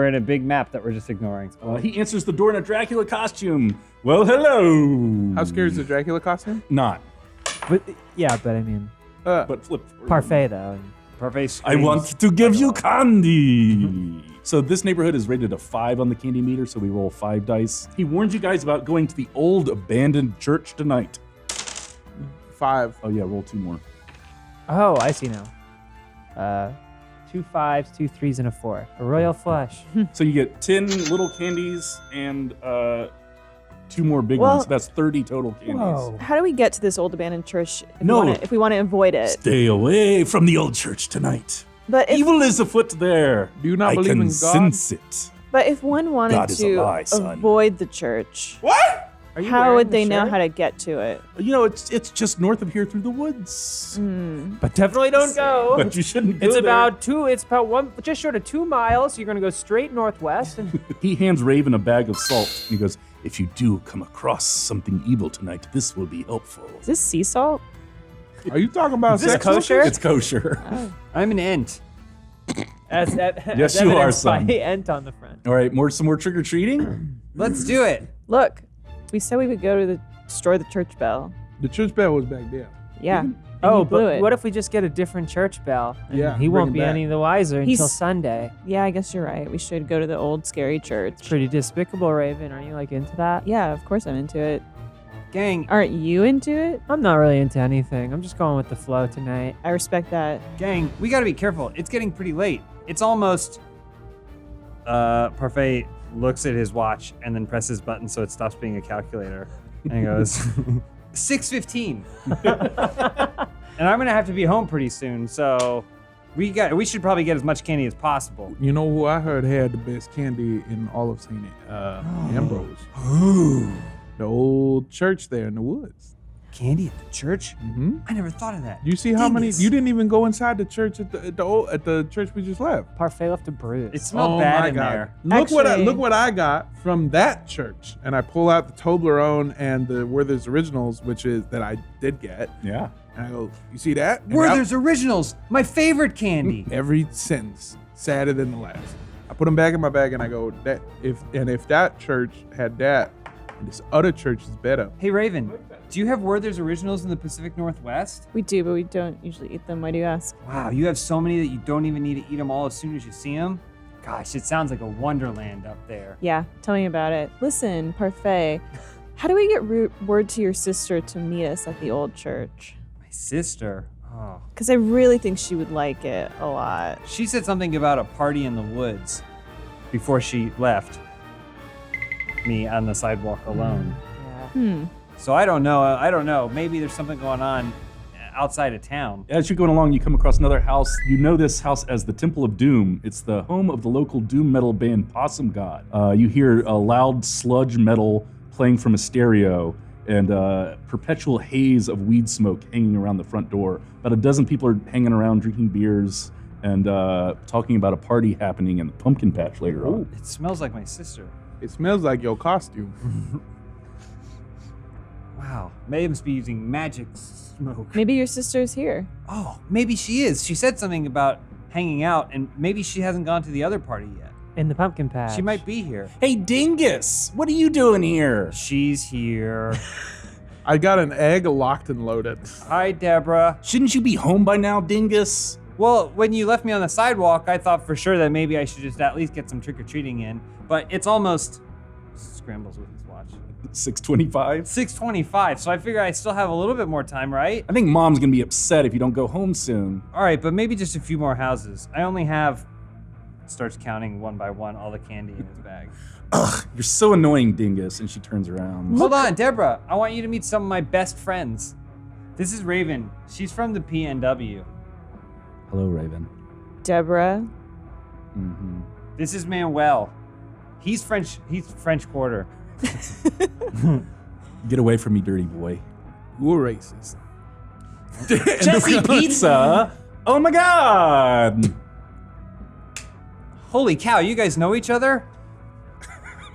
in a big map that we're just ignoring. He answers the door in a Dracula costume. Well, hello. How scary is the Dracula costume? Not, But yeah, but I mean, but flip. parfait though. Parfait I want to give you candy. So this neighborhood is rated a 5 on the candy meter, so we roll 5 dice. He warns you guys about going to the old abandoned church tonight. 5. Oh yeah, roll 2 more. Oh, I see now. 2 5s, 2 3s, and a 4. A royal flush. So you get 10 little candies and 2 more big Well- ones. That's 30 total candies. How do we get to this old abandoned church No. if we want to avoid it? Stay away from the old church tonight. But if, Evil is afoot there. Do you not I believe can in God? sense it. but if one wanted God is a to lie, son. avoid the church, What? Are you how wearing would the they know shirt? how to get to it? You know, it's just north of here through the woods. But definitely don't go. But you shouldn't go It's there. about one, just short of 2 miles. You're gonna go straight northwest, and He hands Raven a bag of salt. And he goes, if you do come across something evil tonight, this will be helpful. Is this sea salt? Are you talking about Is this sex kosher? workers? It's kosher. I'm an ent. as Yes, you are, son. by Ent on the front. All right, some more trick or treating. Let's do it. Look, we said we would go to destroy the church bell. The church bell was back there. Yeah. and Oh, he blew but it. what if we just get a different church bell? And Yeah, he bring won't him be back. any the wiser until He's- Sunday. Yeah, I guess you're right. We should go to the old scary church. Pretty despicable, Raven. Are you like into that? Yeah, of course I'm into it. Gang, Aren't you into it? I'm not really into anything. I'm just going with the flow tonight. I respect that. gang, we gotta be careful. It's getting pretty late. It's almost. Parfait looks at his watch and then presses button so it stops being a calculator. And he goes, 6:15. And I'm gonna have to be home pretty soon, so we should probably get as much candy as possible. You know who I heard had the best candy in all of St. Ambrose? The old church there in the woods. Candy at the church? Mm-hmm. I never thought of that. You see how many? Dingus. You didn't even go inside the church at the church we just left. Parfait left a bruise. It smelled bad my in God. there. Look Actually- what I got from that church, and I pull out the Toblerone and the Werther's Originals, which is that I did get, Yeah. and I go, "You see that?" And Werther's Originals, my favorite candy. every sentence sadder than the last. I put them back in my bag, and I go, "That if that church had that, and this other church is better." Hey Raven, do you have Werther's Originals in the Pacific Northwest? We do, but we don't usually eat them. Why do you ask? Wow, you have so many that you don't even need to eat them all as soon as you see them? Gosh, it sounds like a wonderland up there. Yeah, tell me about it. Listen, Parfait, how do we get word to your sister to meet us at the old church? My sister. Oh. Because I really think she would like it a lot. She said something about a party in the woods before she left me on the sidewalk alone. Yeah. So I don't know. Maybe there's something going on outside of town. As you're going along, you come across another house. You know this house as the Temple of Doom. It's the home of the local doom metal band Possum God. You hear a loud sludge metal playing from a stereo and perpetual haze of weed smoke hanging around the front door. About a dozen people are hanging around drinking beers and talking about a party happening in the pumpkin patch later on. It smells like my sister. It smells like your costume. Wow. May must be using magic smoke. Maybe your sister's here. Oh, maybe she is. She said something about hanging out, and maybe she hasn't gone to the other party yet. In the pumpkin patch. She might be here. Hey, Dingus, what are you doing here? She's here. I got an egg locked and loaded. Hi, Deborah. Shouldn't you be home by now, Dingus? Well, when you left me on the sidewalk, I thought for sure that maybe I should just at least get some trick-or-treating in. But it's almost... Scrambles with his watch. 6:25. 6:25, so I figure I still have a little bit more time, right? I think Mom's gonna be upset if you don't go home soon. All right, but maybe just a few more houses. I only have... Starts counting one by one all the candy in his bag. Ugh, you're so annoying, Dingus. And she turns around. Hold on, Deborah. I want you to meet some of my best friends. This is Raven. She's from the PNW. Hello, Raven. Deborah. Mm-hmm. This is Manuel. He's French Quarter. Get away from me, dirty boy. You're racist. Jesse Pizza. Oh my God. Holy cow, you guys know each other?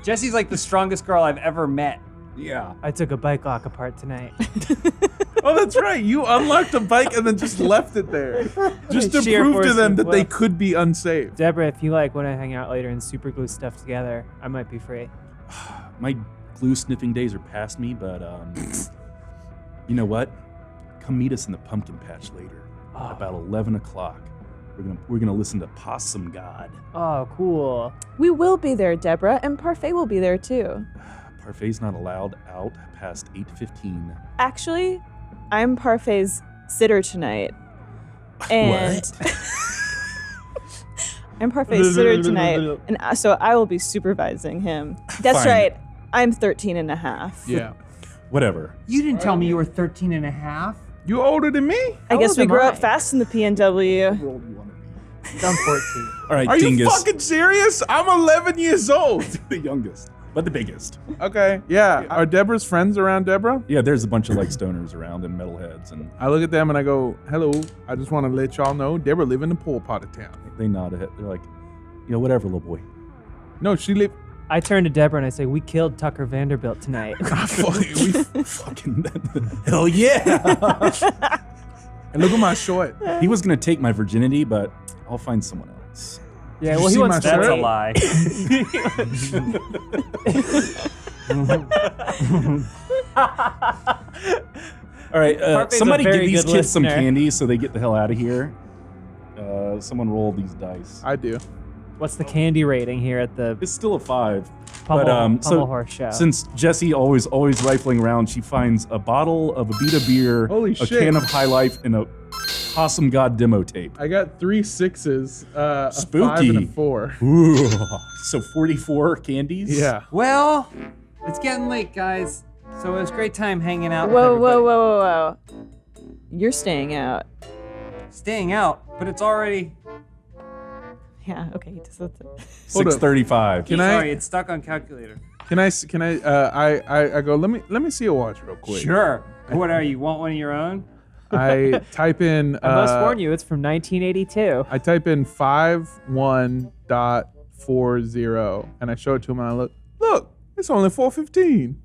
Jesse's like the strongest girl I've ever met. Yeah. I took a bike lock apart tonight. Oh, that's right. You unlocked a bike and then just left it there. Just to Sheer prove force to them of that they will. could be unsafe. Deborah, if you want to hang out later and super glue stuff together, I might be free. My glue sniffing days are past me, but you know what? Come meet us in the pumpkin patch later. Oh. About 11 o'clock. We're gonna listen to Possum God. Oh, cool. We will be there, Deborah, and Parfait will be there too. Parfait's not allowed out past 8:15. Actually, I'm Parfait's sitter tonight. And I'm Parfait's sitter tonight, and so I will be supervising him. That's Fine. right. I'm 13 and a half. Yeah. Whatever. You didn't tell me you were 13 and a half. You older than me? I How guess old we am grew I? up fast in the PNW. I'm 14. All right, Are Dingus. you fucking serious? I'm 11 years old. The youngest, but the biggest. Okay. Yeah. Are Deborah's friends around Deborah? Yeah, there's a bunch of like stoners around and metalheads, and I look at them and I go, hello. I just want to let y'all know Deborah live in the poor part of town. they nod a head. They're like, whatever, little boy. No, she live. I turn to Deborah and I say, we killed Tucker Vanderbilt tonight. Fucking hell yeah! And look at my short. He was gonna take my virginity, but I'll find someone else. Yeah, Did well, you he see wants my to That's a shirt? lie. All right, Parfait's a somebody give very these good kids some listener. candy so they get the hell out of here. Someone roll these dice. I do. What's the candy rating here at the It's still a 5. Pummel so Horse Show? since Jessie always rifling around, she finds a bottle of Abita beer, Holy a shit. can of High Life, and a Awesome God demo tape. I got 3 6s, a 5 Spooky. and a 4. Ooh, so 44 candies? Yeah. Well, it's getting late, guys. So it was a great time hanging out with Whoa, everybody. whoa. You're staying out. Staying out, but it's already... Yeah, okay. Just let Hold up. 6:35. Can I- Sorry, it's stuck on calculator. I go, let me see a watch real quick. Sure. What are you? Want one of your own? I type in I must warn you, it's from 1982. I type in 51.40 and I show it to him and I look, it's only 4:15.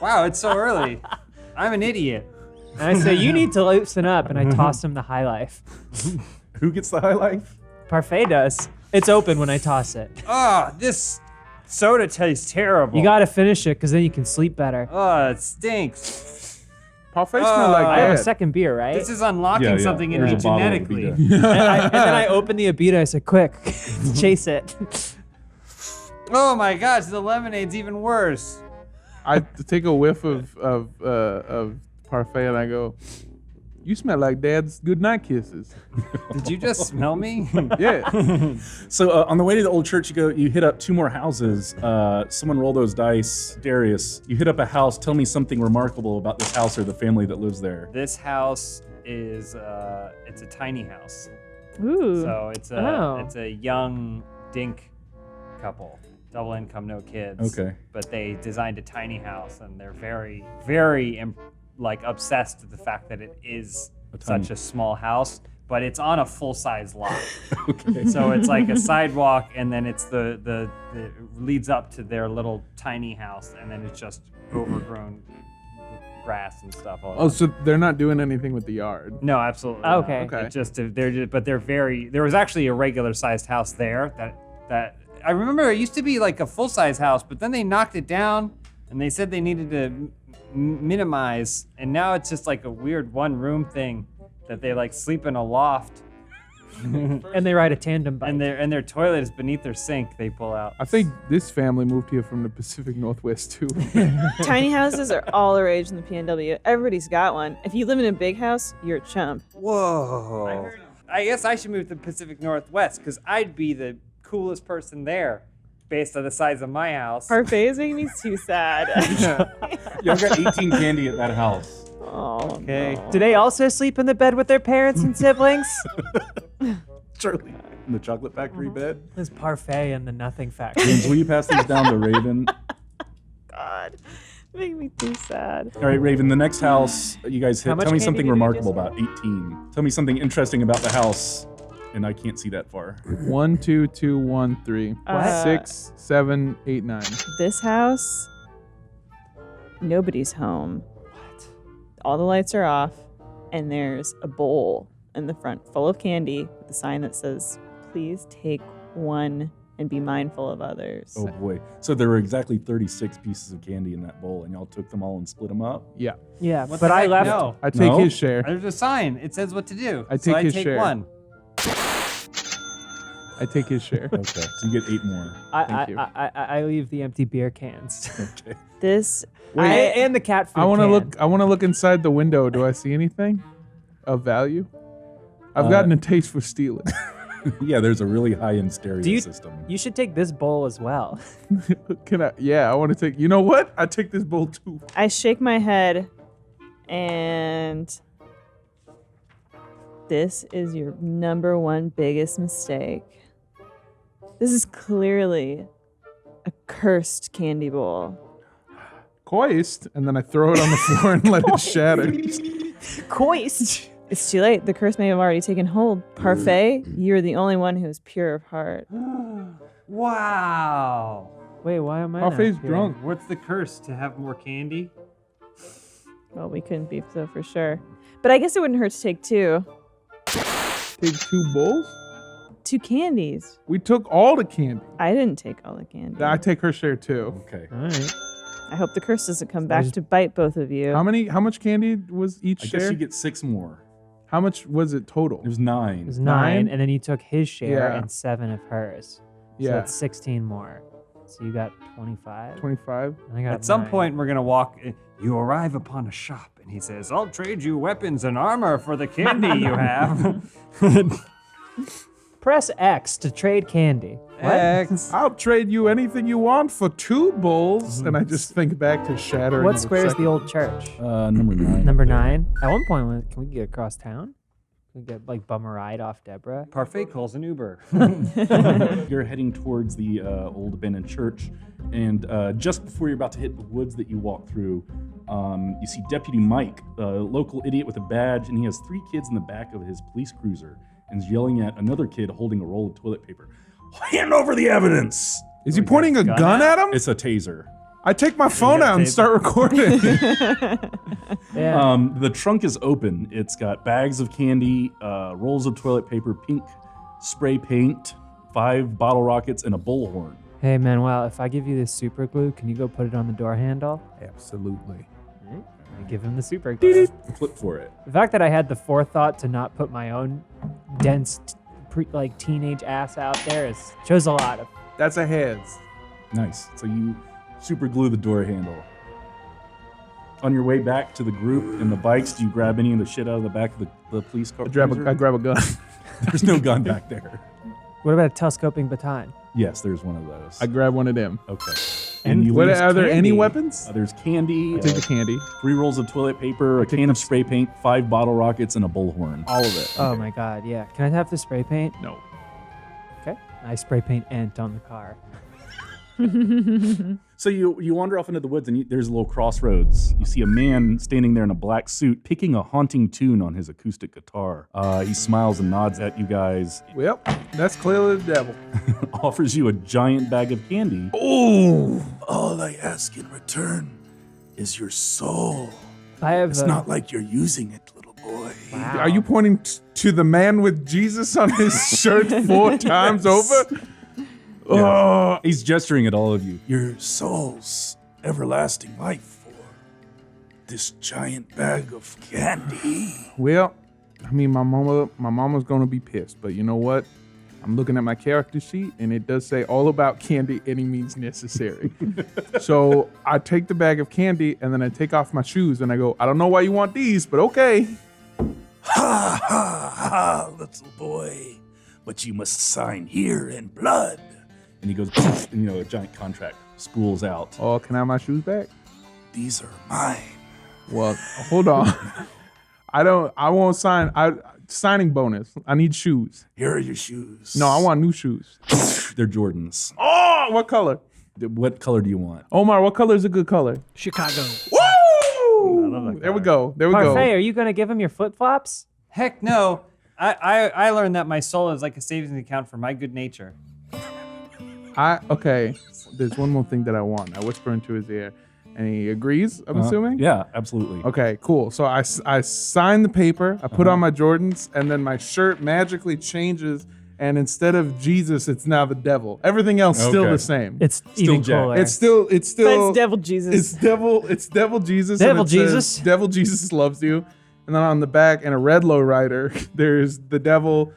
Wow, it's so early. I'm an idiot. And I say, you need to loosen up, and I toss him the High Life. Who gets the High Life? Parfait does. It's open when I toss it. Oh, this soda tastes terrible. You gotta finish it, because then you can sleep better. Oh, it stinks. Parfait smell like I have a that. second beer, right? This is unlocking something in me There's a bottle of genetically. Abita. and then I open the Abita, I said, quick, chase it. Oh my gosh, the lemonade's even worse. I take a whiff of Parfait and I go, you smell like Dad's goodnight kisses. Did you just smell me? Yeah. So on the way to the old church, you hit up 2 more houses. Someone roll those dice. Darius, you hit up a house. Tell me something remarkable about this house or the family that lives there. This house is it's a tiny house. Ooh. So it's a young dink couple. Double income, no kids. Okay. But they designed a tiny house, and they're very, very obsessed with the fact that it is such a small house, but it's on a full-size lot. Okay. So it's like a sidewalk, and then it's the leads up to their little tiny house, and then it's just overgrown grass and stuff. All Oh, so they're not doing anything with the yard. no, absolutely. Okay. Not. It's just they're very. There was actually a regular-sized house there that I remember it used to be like a full-size house, but then they knocked it down, and they said they needed to minimize, and now it's just like a weird one-room thing that they like sleep in a loft, And they ride a tandem bike. and their toilet is beneath their sink. They pull out. I think this family moved here from the Pacific Northwest too. Tiny houses are all the rage in the PNW. Everybody's got one. If you live in a big house, you're a chump. Whoa. I guess I should move to the Pacific Northwest because I'd be the coolest person there based on the size of my house. Parfait is making me too sad. Y'all got 18 candy at that house. Oh, Okay. no. Do they also sleep in the bed with their parents and siblings? Charlie, in the chocolate factory bed. There's Parfait and the Nothing Factory. James, will you pass these down to Raven? God, making me too sad. All right, Raven, the next house you guys How hit. much Tell me candy something did you remarkable just about 18. Tell me something interesting about the house. And I can't see that far. 1, 2, 2, 1, 3, What? 6, 7, 8, 9. This house, nobody's home. What? All the lights are off, and there's a bowl in the front full of candy with a sign that says, "Please take one and be mindful of others." Oh boy. So there were exactly 36 pieces of candy in that bowl, and y'all took them all and split them up? Yeah. Yeah, What but the I heck? left. No. I take No? his share. There's a sign. It says what to do. I so take I his take share. one. I take his share. Okay. So you get 8 more. Thank you. I leave the empty beer cans. Okay. This, And the cat food I want to can. look. I want to look inside the window. Do I see anything of value? I've gotten a taste for stealing. Yeah, there's a really high-end stereo Do you- system. You should take this bowl as well. Can I? Yeah, I want to take. You know what? I take this bowl too. I shake my head, and this is your number one biggest mistake. This is clearly a cursed candy bowl. Coist, and then I throw it on the floor and let it shatter. Coist. It's too late. The curse may have already taken hold. Parfait, you're the only one who is pure of heart. Wow. Wait, why am I not Parfait's here? drunk. What's the curse? To have more candy? Well, we couldn't be so for sure. But I guess it wouldn't hurt to take 2. Take 2 bowls. 2 candies. We took all the candy. I didn't take all the candy. I take her share too. Okay. All right. I hope the curse doesn't come back just- to bite both of you. How much candy was each I share? guess you get 6 more. How much was it total? It was 9. It was 9, and then you took his share Yeah. and 7 of hers. So Yeah. that's 16 more. So you got 25. 25. And I got At some 9. point, we're gonna walk. You arrive upon a shop, and he says, "I'll trade you weapons and armor for the candy you have." Press X to trade candy. What? X. I'll trade you anything you want for 2 bulls. And I just think back to Shattering. What of square is Second- the old church? Number 9. Number 9. At one point, can we get across town? Can we get like bum a ride off Deborah? Parfait calls an Uber. You're heading towards the old abandoned church, and just before you're about to hit the woods that you walk through, you see Deputy Mike, a local idiot with a badge, and he has 3 kids in the back of his police cruiser, and is yelling at another kid holding a roll of toilet paper. Hand over the evidence! Is he pointing a gun at him? It's a taser. I take my phone out and start recording. Yeah. The trunk is open. It's got bags of candy, rolls of toilet paper, pink spray paint, 5 bottle rockets, and a bullhorn. Hey Manuel, if I give you this super glue, can you go put it on the door handle? Absolutely. I give him the super glue. Flip for it. The fact that I had the forethought to not put my own dense, teenage ass out there shows a lot of. That's a heads. Nice. So you super glue the door handle. On your way back to the group in the bikes, do you grab any of the shit out of the back of the police car? I grab a gun. There's no gun back there. What about a telescoping baton? Yes, there's one of those. I grab one of them. Okay. And you what leave are there any candy. weapons? There's candy, I take the candy. 3 rolls of toilet paper, a can of spray paint, 5 bottle rockets, and a bullhorn. All of it. Oh my god, yeah. Can I have the spray paint? No. Okay. I spray paint Ant on the car. So you wander off into the woods, and there's a little crossroads. You see a man standing there in a black suit, picking a haunting tune on his acoustic guitar. He smiles and nods at you guys, Well, that's clearly the devil. offers you a giant bag of candy. Oh. All I ask in return is your soul. I have It's not like you're using it, little boy. Wow. Are you pointing to the man with Jesus on his shirt 4 times over? Oh. He's gesturing at all of you. Your soul's everlasting life for this giant bag of candy. Well, I mean, my mama's gonna be pissed, but you know what? I'm looking at my character sheet, and it does say all about candy, any means necessary. So I take the bag of candy, and then I take off my shoes, and I go, I don't know why you want these, but okay. Ha ha ha, little boy. But you must sign here in blood. And he goes, and, a giant contract spools out. Oh, can I have my shoes back? These are mine. Well, hold on. I won't sign. Signing bonus. I need shoes. Here are your shoes. No, I want new shoes. They're Jordans. Oh, what color? What color do you want? Omar, what color is a good color? Chicago. Woo! love that There we color. go. There we Parfait, go. are you gonna give him your flip flops? Heck no. I learned that my soul is like a savings account for my good nature. Okay. There's one more thing that I want. I whisper into his ear, and he agrees. I'm assuming. Yeah, absolutely. Okay, cool. So I sign the paper. I put on my Jordans, and then my shirt magically changes. And instead of Jesus, it's now the devil. Everything else still Okay. the same. It's Still even Jack. cooler. It's still But it's Devil Jesus. It's devil Jesus. Devil and it says, Jesus. Devil Jesus loves you. And then on the back in a red lowrider, there's the devil.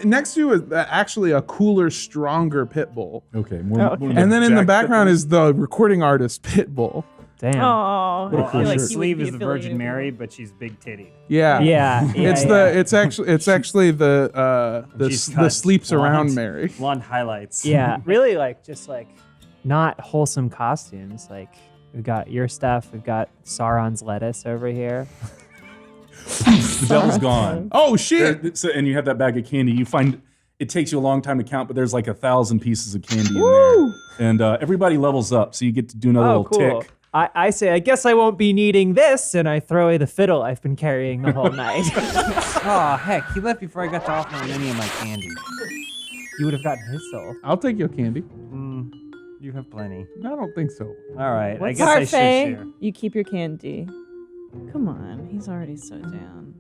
Next to you is actually a cooler, stronger pit bull. Okay. More, Oh, okay. more And then in the Jack background Pippin. is the recording artist pit bull. Damn. Oh, What a cool On the shirt. sleeve is the Virgin Mary, but she's big titty. Yeah. Yeah. It's actually She's the got sleeps around blonde- Mary. Blonde highlights. Yeah. Really just not wholesome costumes. Like we've got your stuff, we've got Sauron's lettuce over here. The devil's gone. Oh shit! So, and you have that bag of candy. You find it takes you a long time to count, but there's like 1,000 pieces of candy in Woo! there. And everybody levels up, so you get to do another Oh, little cool. tick. I say, I guess I won't be needing this, and I throw away the fiddle I've been carrying the whole night. Oh, heck, he left before I got to offer him any of my candy. You would have gotten his soul. I'll take your candy. You have plenty. No, I don't think so. All right, I What's guess I should Parfait, share. you keep your candy. Come on, he's already so down.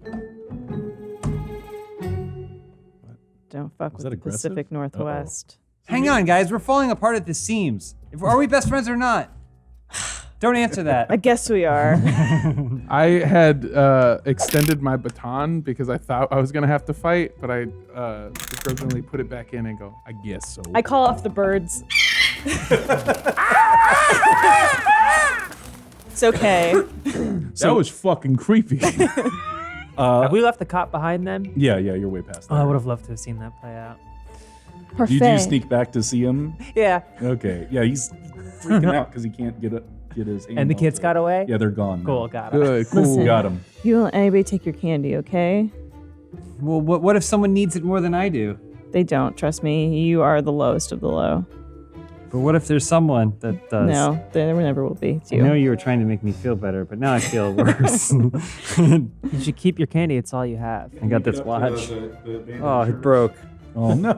Don't fuck Was with that the aggressive? Pacific Northwest. Hang on, guys, we're falling apart at the seams. Are we best friends or not? Don't answer that. I guess we are. I had extended my baton because I thought I was gonna have to fight, but I begrudgingly put it back in and go, I guess so. I call off the birds. It's okay. That was fucking creepy. Have we left the cop behind then? Yeah, you're way past that. Oh, I would have loved to have seen that play out. Parfait. Did you sneak back to see him? Yeah. Okay. Yeah, he's freaking out because he can't get his aim And the off kids it. got away? Yeah, they're gone. Cool, now. got it. Good, cool. Listen. Got him. You don't let anybody take your candy, okay? Well, what if someone needs it more than I do? They don't. Trust me. You are the lowest of the low. But what if there's someone that does? No, there never will be. It's I you. know you were trying to make me feel better, but now I feel worse. You should keep your candy. It's all you have. I got this watch. Oh, it broke. Oh no!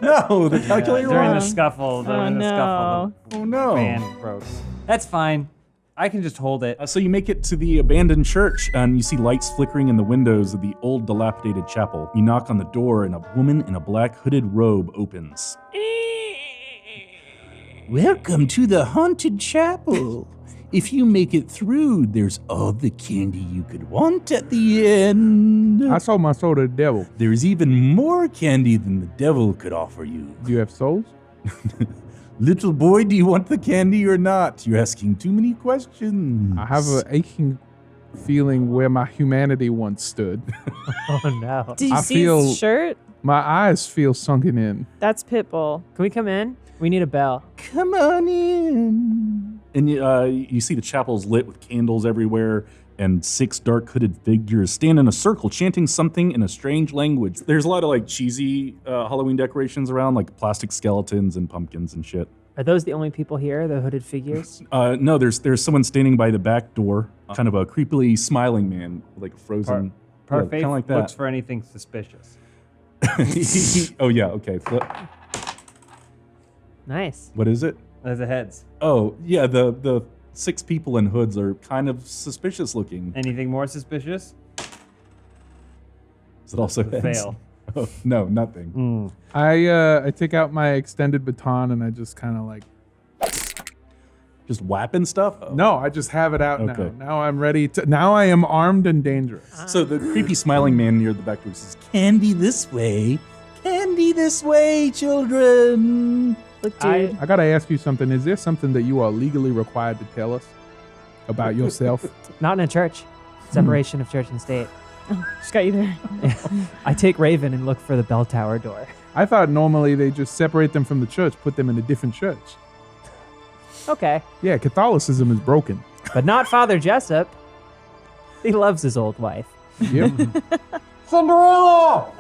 No, the calculator During the watch. scuffle, during the scuffle, Oh no! the band broke. That's fine. I can just hold it. So you make it to the abandoned church, and you see lights flickering in the windows of the old, dilapidated chapel. You knock on the door, and a woman in a black hooded robe opens. Welcome to the haunted chapel. If you make it through, there's all the candy you could want at the end. I sold my soul to the devil. There's even more candy than the devil could offer you. Do you have souls? Little boy, do you want the candy or not? You're asking too many questions. I have an aching feeling where my humanity once stood. Oh, no. Did you I see feel- his shirt? My eyes feel sunken in. That's Pitbull. Can we come in? We need a bell. Come on in. And you see the chapel's lit with candles everywhere, and 6 dark hooded figures stand in a circle chanting something in a strange language. There's a lot of like cheesy Halloween decorations around, like plastic skeletons and pumpkins and shit. Are those the only people here, the hooded figures? No, there's someone standing by the back door, kind of a creepily smiling man, like a frozen. Parfait kind of like looks that. for anything suspicious. Oh yeah, okay. Flip. Nice. What is it? As a heads. Oh yeah, the 6 people in hoods are kind of suspicious looking. Anything more suspicious? Is it also heads? Fail. Oh, no, nothing. I take out my extended baton and I just kind of like, Just whapping stuff? Oh. no, I just have it out Okay. now. Now I'm ready to, now I am armed and dangerous. So the creepy smiling man near the back door says, "Candy this way. Candy this way, children." Look, dude. I gotta ask you something. Is there something that you are legally required to tell us about yourself? Not in a church. Separation of church and state. Just got you there. I take Raven and look for the bell tower door. I thought normally they just separate them from the church, put them in a different church. Okay. Yeah, Catholicism is broken. But not Father Jessup. He loves his old wife. Yep. Cinderella!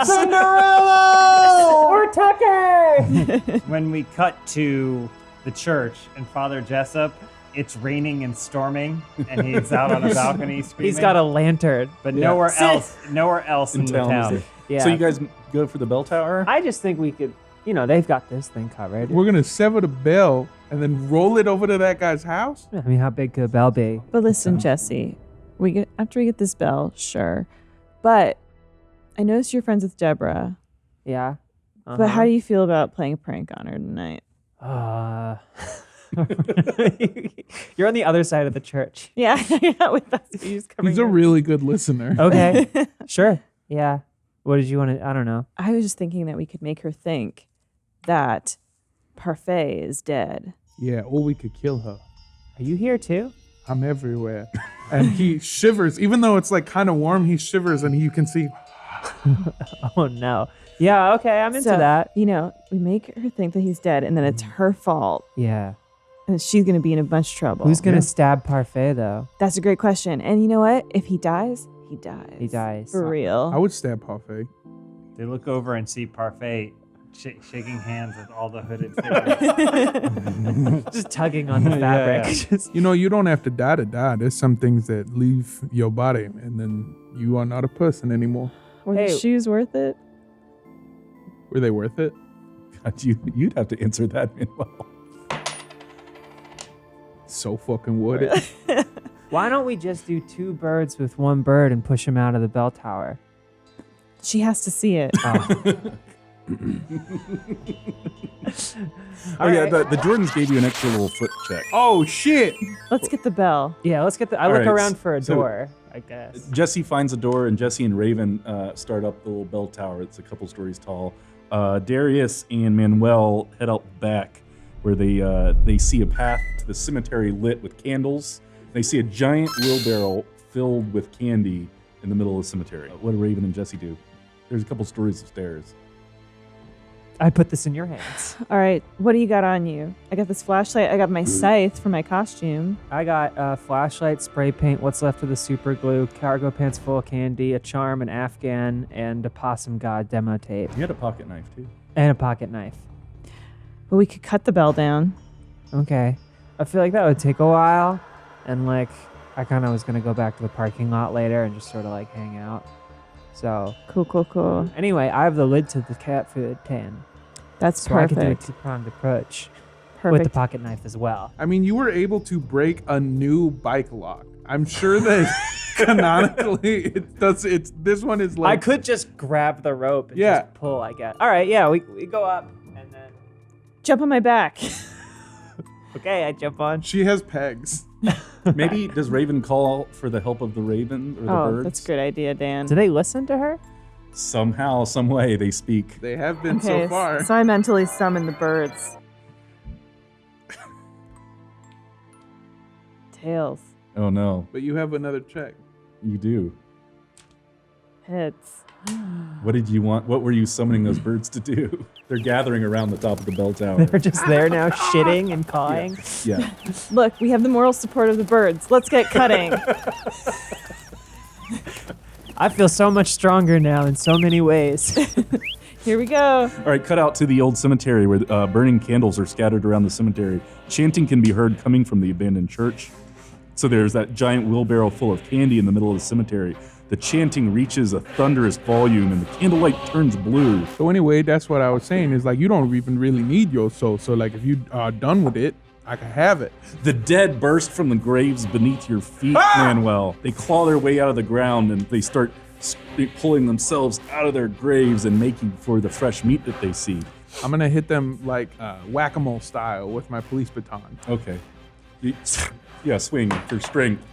Cinderella! Or Tucker! When we cut to the church and Father Jessup, it's raining and storming, and he's out on a balcony screaming. He's got a lantern. but Yeah. nowhere else in the town. town. Yeah. So you guys go for the bell tower? I just think we could, they've got this thing covered. We're gonna sever the bell and then roll it over to that guy's house. I mean, how big could a bell be? But listen, Jesse, after we get this bell, sure. But I noticed you're friends with Deborah. Yeah. But how do you feel about playing a prank on her tonight? You're on the other side of the church. Yeah, you're not with us. You're just covering He's a your- really good listener. Okay. Sure. Yeah. What did you want to? I don't know. I was just thinking that we could make her think that Parfait is dead. Yeah, or we could kill her. Are you here too? I'm everywhere. And he shivers, even though it's like kind of warm, he shivers and you can see. Oh no. Yeah. Okay. I'm into So, that. we make her think that he's dead, and then it's her fault, Yeah. and she's gonna be in a bunch of trouble. Who's gonna stab Parfait though? That's a great question. And you know what? If he dies, he dies. He dies. For real. I would stab Parfait. They look over and see Parfait shaking hands with all the hooded figures. Just tugging on the fabric. Yeah. Just- You know, you don't have to die to die. There's some things that leave your body and then you are not a person anymore. Were Hey. the shoes worth it? Were they worth it? God, you'd have to answer that, Manuel. So fucking would it. Why don't we just do 2 birds with 1 bird and push him out of the bell tower? She has to see it. Oh. Oh yeah, the Jordans gave you an extra little foot check. Oh shit! Let's get the bell. Yeah, let's get the. I All look right, around for a so- door, I guess. Jesse finds a door, and Jesse and Raven start up the little bell tower. It's a couple stories tall. Darius and Manuel head out back, where they see a path to the cemetery lit with candles. They see a giant wheelbarrow filled with candy in the middle of the cemetery. What do Raven and Jesse do? There's a couple stories of stairs. I put this in your hands. All right, what do you got on you? I got this flashlight. I got my scythe for my costume. I got flashlight, spray paint, what's left of the super glue, cargo pants full of candy, a charm, an Afghan, and a possum god demo tape, You had a pocket knife too. and a pocket knife. But we could cut the bell down. Okay. I feel like that would take a while, and like I kind of was gonna go back to the parking lot later and just sort of like hang out. So Cool. anyway, I have the lid to the cat food tin, That's so I can do a perfect. two-pronged approach with the Perfect. pocket knife as well. I mean, you were able to break a new bike lock. I'm sure that canonically it does. It's this one is like I could just grab the rope and Yeah. just pull, I guess. All right, yeah, we go up and then Jump on my back. okay, I jump on. She has pegs. Maybe does Raven call for the help of the raven or the Oh, birds? that's a good idea, Dan. Do they listen to her? Somehow, some way they speak. They have been Okay, so far. so I mentally summon the birds. Tails. Oh no, But you have another check. you do. Heads. What did you want? What were you summoning those birds to do? They're gathering around the top of the bell tower. They're just there now, shitting and cawing. Yeah. Look, we have the moral support of the birds. Let's get cutting. I feel so much stronger now in so many ways. Here we go. All right, cut out to the old cemetery where burning candles are scattered around the cemetery. Chanting can be heard coming from the abandoned church. So there's that giant wheelbarrow full of candy in the middle of the cemetery. The chanting reaches a thunderous volume and the candlelight turns blue. So anyway, that's what I was saying is like you don't even really need your soul. So like if you are done with it, I can have it. The dead burst from the graves beneath your feet, Manuel. They claw their way out of the ground and they start pulling themselves out of their graves and making for the fresh meat that they see. I'm gonna hit them like whack-a-mole style with my police baton. Okay. Yeah, swing for strength.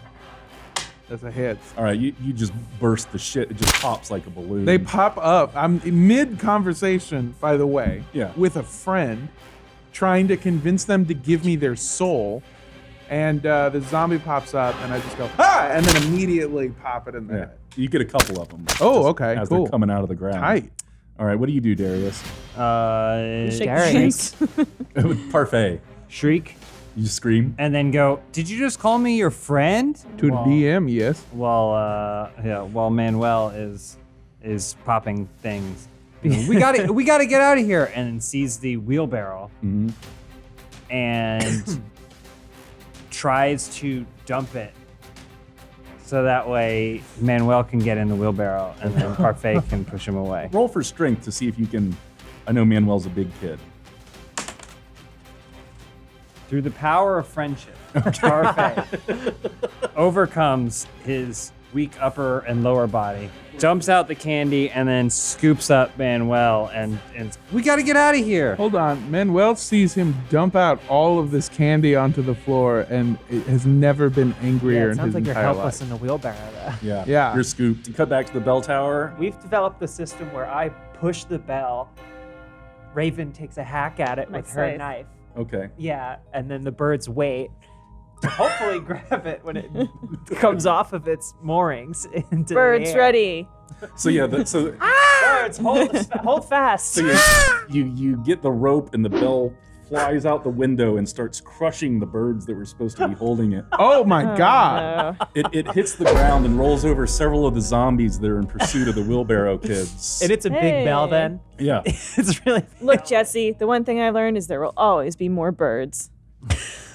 That's a hit. All right, you just burst the shit. It just pops like a balloon. They pop up. I'm mid-conversation, by the way, Yeah. with a friend, trying to convince them to give me their soul. And the zombie pops up, and I just go, ah! And then immediately pop it in the Yeah. head. You get a couple of them. Oh, okay, As cool. they're coming out of the ground. Tight. All right, what do you do, Darius? Shake Darius. Parfait. Shriek, You just scream. and then go, "Did you just call me your friend?" To the DM, yes. While Manuel is popping things. We gotta get out of here, and then sees the wheelbarrow Mm-hmm. and tries to dump it. So that way Manuel can get in the wheelbarrow and then Parfait can push him away. Roll for strength to see if you can. I know Manuel's a big kid. Through the power of friendship, Parfait overcomes his weak upper and lower body, dumps out the candy, and then scoops up Manuel and we gotta get out of here. Hold on. Manuel sees him dump out all of this candy onto the floor and it has never been angrier It in sounds his like you're entire helpless life. in the wheelbarrow though. Yeah. Yeah. You're scooped. You cut back to the bell tower. We've developed the system where I push the bell, Raven takes a hack at it My with her scythe. knife. Okay. Yeah, and then the birds wait to hopefully grab it when it comes off of its moorings into the Birds air. ready. So yeah. Birds, hold fast. So you get the rope and the bell flies out the window and starts crushing the birds that were supposed to be holding it. Oh my God. No. It hits the ground and rolls over several of the zombies that are in pursuit of the wheelbarrow kids. And it's a big bell Hey. then. Yeah. It's really Look, Jesse, the one thing I learned is there will always be more birds.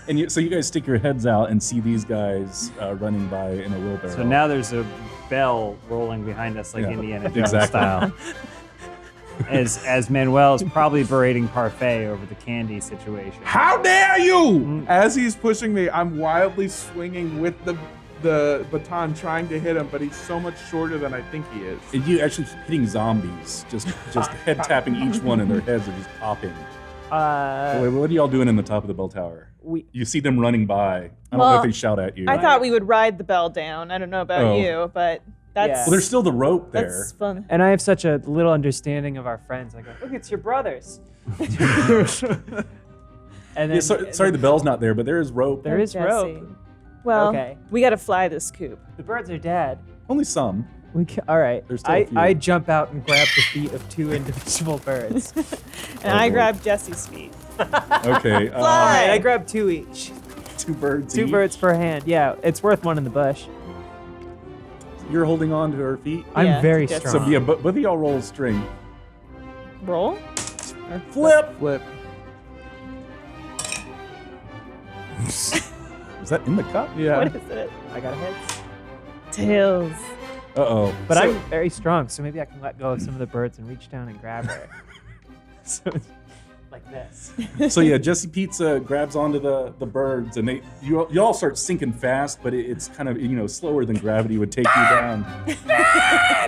And so you guys stick your heads out and see these guys running by in a wheelbarrow. So now there's a bell rolling behind us like Yeah, Indiana Jones exactly. style. As Manuel is probably berating Parfait over the candy situation. How dare you! As he's pushing me, I'm wildly swinging with the the baton trying to hit him, but he's so much shorter than I think he is. And you actually keep hitting zombies, just head tapping each one, and their heads are just popping. Wait, what are y'all doing in the top of the bell tower? You see them running by. I don't know if they shout at you. I thought we would ride the bell down. I don't know about you, but that's... Yeah. Well, there's still the rope there. That's fun. And I have such a little understanding of our friends. I go, look, it's your brothers. And then, Yeah, sorry, the bell's not there, but there is rope. There is Jesse. rope. Well, Okay. we got to fly this coop. The birds are dead. Only some. All right. There's still a few. I jump out and grab the feet of 2 individual birds. And I grabbed Jesse's feet. Okay. All right, I grab 2 each. 2 birds. 2 each. birds per hand. Yeah, it's worth one in the bush. You're holding on to her feet. I'm Yeah, very Jesse. strong. So yeah, both of y'all roll a string. Roll? Or Flip. Flip. Is that in the cup? Yeah. What is it? I got a hit. Tails. Uh-oh. But So- I'm very strong, so maybe I can let go of some of the birds and reach down and grab her. So it's like this. So yeah, Jesse Pizza grabs onto the birds, and you all start sinking fast, but it's kind of slower than gravity would take you down.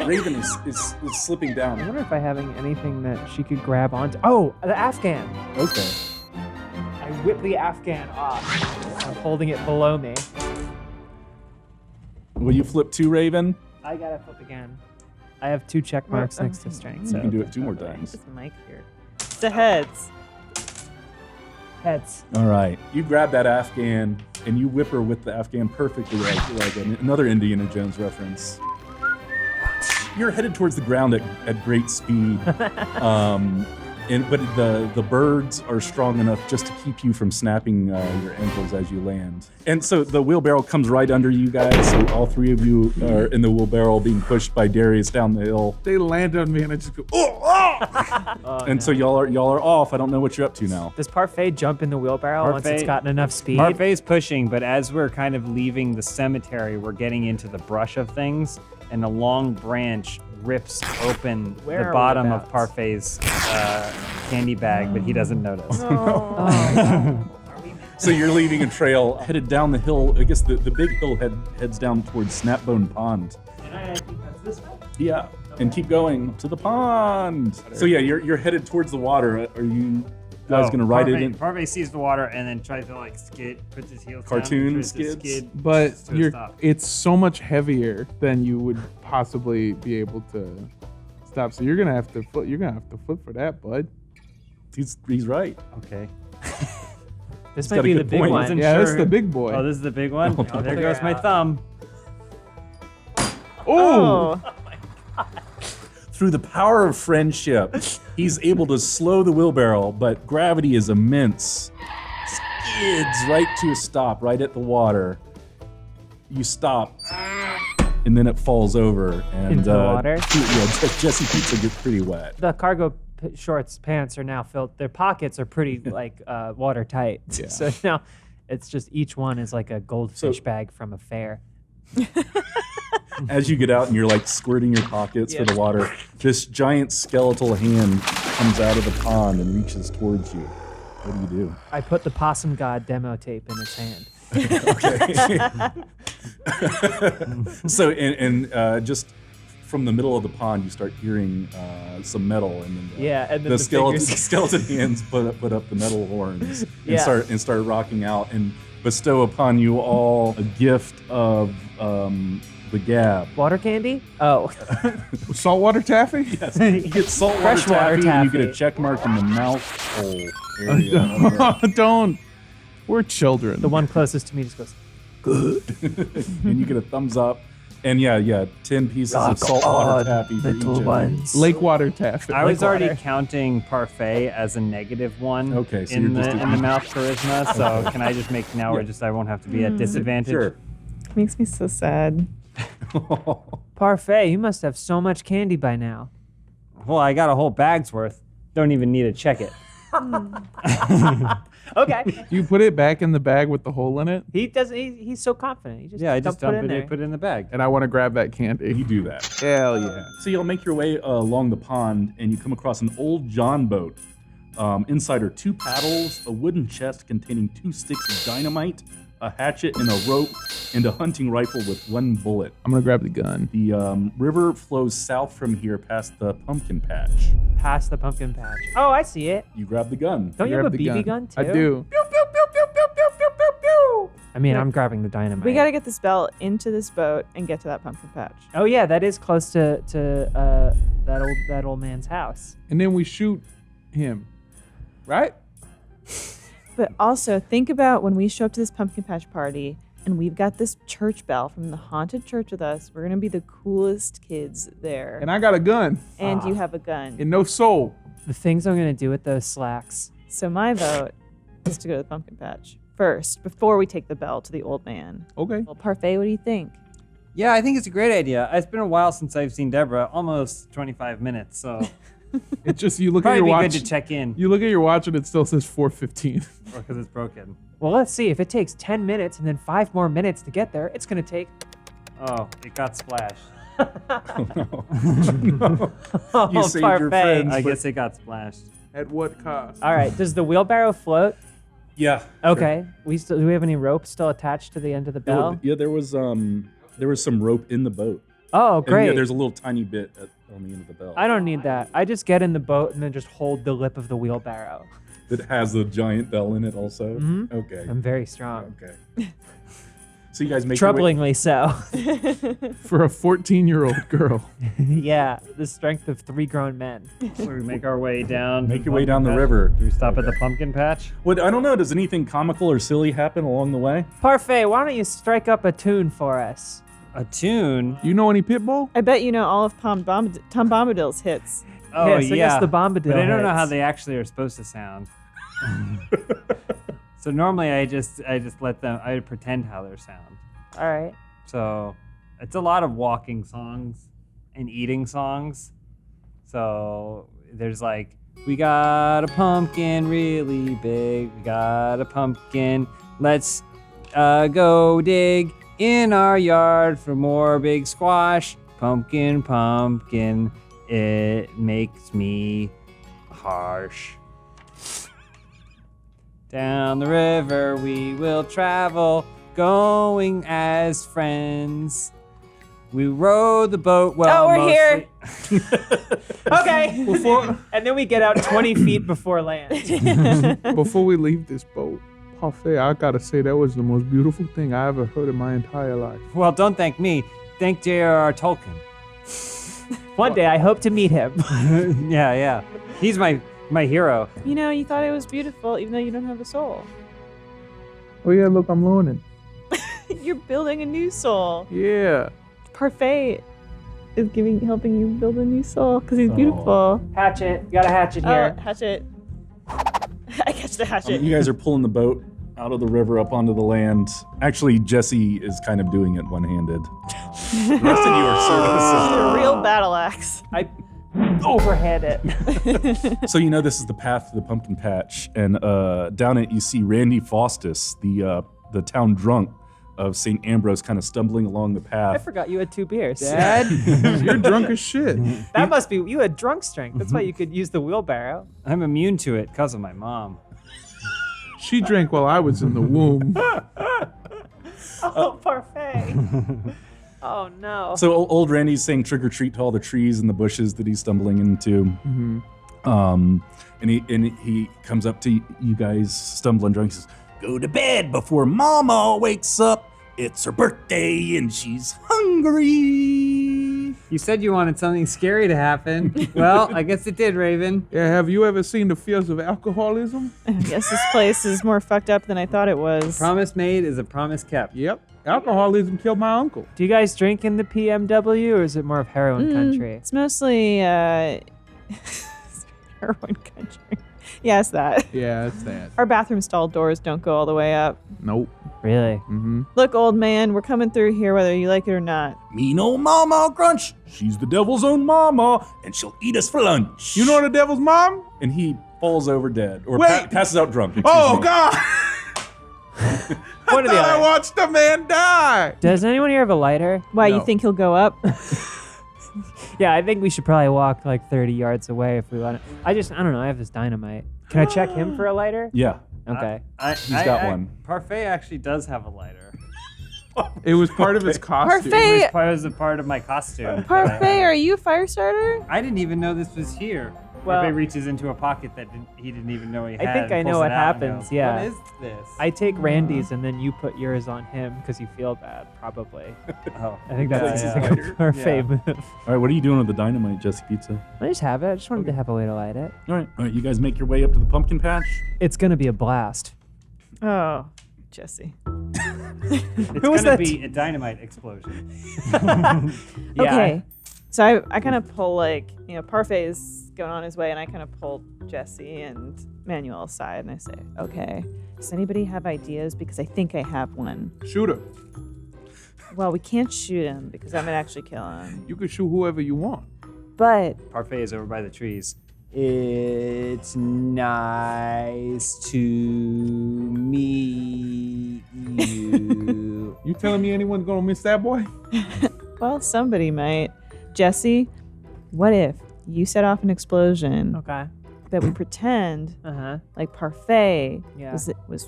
Raven is slipping I down. wonder if I have anything that she could grab onto. Oh, the Afghan. Okay. I whip the Afghan off. I'm holding it below me. Will you flip 2, Raven? I gotta flip again. I have 2 check marks next to strength. You So can do it 2 more times. Just Mike here. The heads. heads. All right. You grab that Afghan and you whip her with the Afghan perfectly, like another Indiana Jones reference. You're headed towards the ground at great speed. But the birds are strong enough just to keep you from snapping your ankles as you land. And so the wheelbarrow comes right under you guys. So all 3 of you are in the wheelbarrow being pushed by Darius down the hill. They land on me and I just go, oh! And so y'all are off. I don't know what you're up to now. Does Parfait jump in the wheelbarrow once it's Parfait- gotten enough speed? Parfait's pushing, but as we're kind of leaving the cemetery, we're getting into the brush of things, and a long branch rips open Where the are bottom we of about? Parfait's candy bag, but he doesn't notice. So you're leaving a trail headed down the hill. I guess the big hill heads down towards Snapbone Pond. And I think that's this way. Yeah, and keep going to the pond. So yeah, you're headed towards the water. Are you guys gonna ride it in? Parfait sees the water and then tries to like skid, puts his heels Cartoon down, tries to skids? skid But to a stop. it's so much heavier than you would possibly be able to stop. So you're gonna have to flip for that, bud. He's right. Okay. This He's might got a be the good big point. one. Wasn't Yeah, that's sure. the big boy. Oh, this is the big one? Oh, there goes my Yeah. thumb. Oh. Through the power of friendship, he's able to slow the wheelbarrow, but gravity is immense. Skids right to a stop, right at the water. You stop, and then it falls over. And, Into the water? Jesse Pizza gets pretty wet. The cargo shorts, pants are now filled. Their pockets are pretty like watertight. Yeah. So now it's just each one is like a goldfish So- bag from a fair. As you get out and you're like squirting your pockets for the water, this giant skeletal hand comes out of the pond and reaches towards you. What do you do? I put the possum god demo tape in his hand. So, just from the middle of the pond, you start hearing some metal, and then And then the skeleton, fingers- skeleton hands put up the metal horns and Yeah. start rocking out and bestow upon you all a gift of the gab. Water candy? Oh. Saltwater taffy? You get saltwater Freshwater taffy, and you get a taffy. check mark in the mouth hole area. Don't. We're children. The one closest to me just goes, And you get a thumbs up. And yeah, 10 pieces of saltwater taffy for each of you. Lake water taffy. I was already water. counting Parfait as a -1 Okay, so in you're the just in the mouth charisma. So can I just make now where I won't have to be at disadvantage? Sure. Makes me so sad. Parfait, you must have so much candy by now. Well, I got a whole bag's worth. Don't even need to check it. Okay. You put it back in the bag with the hole in it, He doesn't. He's so confident. He just Yeah, I just put dump it in there. put it in the bag. and I want to grab that candy. You do that. Hell yeah. So you'll make your way along the pond, and you come across an old John boat. Inside are 2 paddles, a wooden chest containing 2 sticks of dynamite, a hatchet, and a rope, and a hunting rifle with one bullet. I'm gonna grab the gun. The river flows south from here past the pumpkin patch. Past the pumpkin patch. Oh, I see it. You grab the gun. Don't you have a Grab the BB gun too? I do. I mean, I'm grabbing the dynamite. We gotta get this bell into this boat and get to that pumpkin patch. Oh yeah, that is close to that old man's house. And then we shoot him, right? But also, think about when we show up to this pumpkin patch party and we've got this church bell from the haunted church with us. We're gonna be the coolest kids there. And I got a gun And you have a gun. and no soul. The things I'm gonna do with those slacks. So my vote is to go to the pumpkin patch first, before we take the bell to the old man. Okay. Well, Parfait, what do you think? Yeah, I think it's a great idea. It's been a while since I've seen Deborah, almost 25 minutes, so It's just you look at probably your be watch. good to check in, You look at your watch and it still says 4:15. or because it's broken. Well, let's see. If it takes 10 minutes and then 5 more minutes to get there, it's gonna take. Oh, it got splashed. Oh, You saved your friends. I guess it got splashed. At what cost? All right. Does the wheelbarrow float? Yeah. Okay. Do we have any rope still attached to the end of the bell? Yeah, there was some rope in the boat. Oh, And great. yeah, there's a little tiny bit on the end of the bell I don't need that. I just get in the boat and then just hold the lip of the wheelbarrow. that has a giant bell in it also. Mhm. Okay. I'm very strong. Okay. So you guys make your way- Troublingly so. For a 14-year-old girl. Yeah, the strength of 3 grown men. So we make our way down. Make your way down the river. Do we stop at the pumpkin patch? What I don't know. Does anything comical or silly happen along the way? Parfait, why don't you strike up a tune for us? A tune? You know any Pitbull? I bet you know all of Tom Bombadil's hits. Oh, Yes, I guess the Bombadil But I don't know how hits. they actually are supposed to sound. So normally I just let them, I pretend how they sound. All right. So it's a lot of walking songs and eating songs. So there's like, we got a pumpkin really big. We got a pumpkin. Let's go dig in our yard for more big squash. Pumpkin, pumpkin, it makes me harsh. Down the river we will travel, going as friends. We row the boat well. Oh, we're here. Okay. And then we get out 20 feet before land. Before we leave this boat, Parfait, I gotta say that was the most beautiful thing I ever heard in my entire life. Well, don't thank me. Thank J.R.R. Tolkien. One day I hope to meet him. Yeah. He's my hero. You know, you thought it was beautiful, even though you don't have a soul. Oh yeah, look, I'm learning. You're building a new soul. Yeah. Parfait is helping you build a new soul because he's beautiful. Hatchet. You got a hatchet here. Oh, hatchet. I catch the hatchet. You guys are pulling the boat out of the river up onto the land. Actually, Jesse is kind of doing it one-handed. The rest of you are sort of A real battle axe. I overhead it. So you know this is the path to the pumpkin patch, and down it you see Randy Faustus, the town drunk of St. Ambrose, kind of stumbling along the I path. forgot you had 2 beers. Dad? You're drunk as shit. That must be, you had drunk strength. That's why you could use the wheelbarrow. I'm immune to it because of my mom. She drank while I was in the womb. Oh, Parfait. Oh, no. So old Randy's saying trick or treat to all the trees and the bushes that he's stumbling into. And he comes up to you guys stumbling drunk. He says, "Go to bed before Mama wakes up. It's her birthday and she's hungry." You said you wanted something scary to happen. Well, I guess it did, Raven. Yeah, have you ever seen the fears of alcoholism? I guess this place is more fucked up than I thought it was. Promise made is a promise kept. Yep. Alcoholism killed my uncle. Do you guys drink in the PMW, or is it more of heroin country? It's mostly heroin country. Yeah, it's that. Yeah, it's that. Our bathroom stall doors don't go all the way up. Nope. Really? Mm-hmm. Look, old man, we're coming through here whether you like it or not. Mean old Mama Crunch. She's the devil's own mama, and she'll eat us for lunch. You know the devil's mom? And he falls over dead, or Wait. passes out drunk. excuse Oh, me. God! One of the I other. watched a man die. Does anyone here have a lighter? Why, No. you think he'll go up? Yeah, I think we should probably walk like 30 yards away if we want to. I don't know. I have this dynamite. Can I check him for a lighter? Yeah. Okay. He's got one. Parfait actually does have a lighter. It was part of his costume. Parfait! It was a part of my costume. Parfait, are you a fire starter? I didn't even know this was here. Well- Parfait reaches into a pocket that he didn't even know he had. I think and I know pulls what it out and happens, goes, yeah. What is this? I take Randy's and then you put yours on him because you feel bad, probably. Oh. I think that's Yeah, just yeah. a parfait Yeah. move. All right, what are you doing with the dynamite, Jesse Pizza? I just have it. I just wanted to have a way to light it. All right, you guys make your way up to the pumpkin patch. It's gonna be a blast. Oh, Jesse. It's Who was gonna that? be a dynamite explosion. Yeah. Okay. So I kind of pull Parfait is going on his way, and I kind of pull Jesse and Manuel aside, and I say, okay, does anybody have ideas? Because I think I have one. Shoot him. Well, we can't shoot him because that might actually kill him. You can shoot whoever you want. But Parfait is over by the trees. It's nice to meet you. You telling me anyone's gonna miss that boy? well, somebody might. Jesse, what if you set off an explosion Okay. that we pretend Uh-huh. like Parfait Yeah. was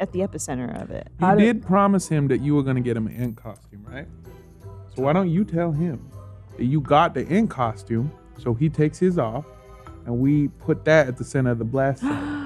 at the epicenter of it? You did promise him that you were gonna get him an ant costume, right? So why don't you tell him that you got the ant costume, so he takes his off, and we put that at the center of the blast site.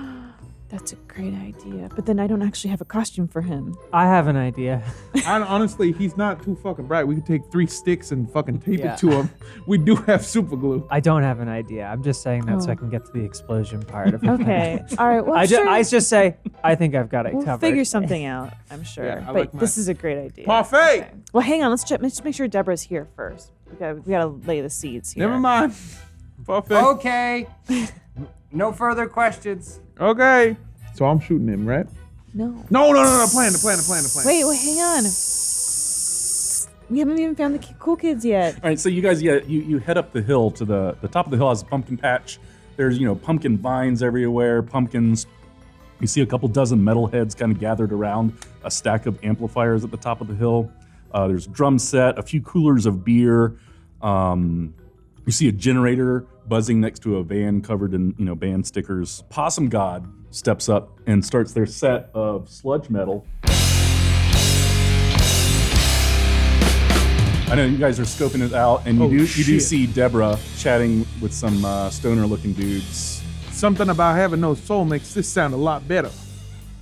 That's a great idea. But then I don't actually have a costume for him. I have an idea. And honestly, he's not too fucking bright. We could take 3 sticks and fucking tape Yeah. it to him. We do have super glue. I don't have an idea. I'm just saying that so I can get to the explosion part of it. Okay. All right. Well, I sure. just say, I think I've got it We'll covered. figure something out, I'm sure. Yeah, I but like this mine. is a great idea. Parfait! Okay. Well, hang on. Let's make sure Deborah's here first. We gotta lay the seeds here. Never mind. Parfait. Okay. No further questions. Okay. So I'm shooting him, right? No. No. Plan. Wait, hang on. We haven't even found the cool kids yet. All right, so you guys, you head up the hill to the top of the hill has a pumpkin patch. There's, pumpkin vines everywhere, pumpkins. You see a couple dozen metal heads kind of gathered around a stack of amplifiers at the top of the hill. There's a drum set, a few coolers of beer. You see a generator buzzing next to a van covered in, band stickers. Possum God steps up and starts their set of sludge metal. I know you guys are scoping it out, and you do shit. see Deborah chatting with some stoner-looking dudes. Something about having no soul makes this sound a lot better.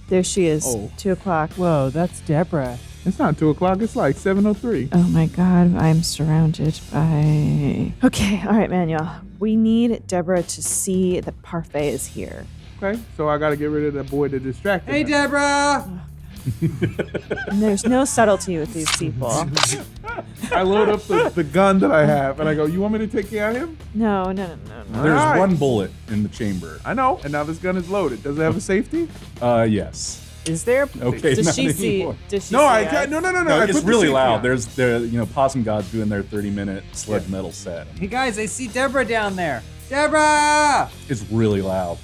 There she is. Oh. 2:00. Whoa, that's Deborah. It's not 2:00. It's like 7:03. Oh my God, I'm surrounded by... Okay, all right, Manuel. We need Deborah to see that Parfait is here. Okay. So I got to get rid of that boy to distract him. Hey, Deborah. And there's no subtlety with these people. I load up the gun that I have, and I go, "You want me to take care of him?" No. There's Alright. one bullet in the chamber. I know. And now this gun is loaded. Does it have a safety? Yes. Is there? Okay. Does not she see? anymore. Does she No, see I us? can't. No. No, I it's put the really safety loud. on. There's Possum God's doing their 30-minute sludge metal set. Hey, guys, I see Deborah down there. Deborah! It's really loud.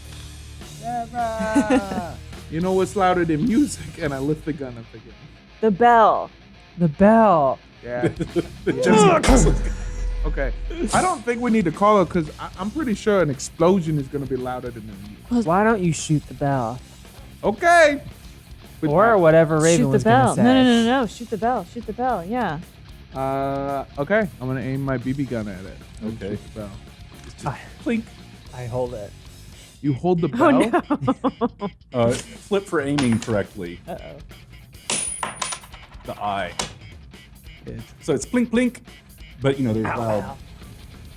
Deborah! You know what's louder than music? And I lift the gun up again. The bell. The bell. Yeah. Jesse, Okay. I don't think we need to call her because I'm pretty sure an explosion is going to be louder than the music. Why don't you shoot the bell? Okay. But- Or whatever Raven Shoot the was bell. gonna say. No. Shoot the bell. Shoot the bell. Yeah. Okay. I'm going to aim my BB gun at it. Okay. Shoot the bell. Clink. I hold it. You hold the bell? Oh no. Flip for aiming correctly. Uh-oh. The eye. So it's blink, blink, but there's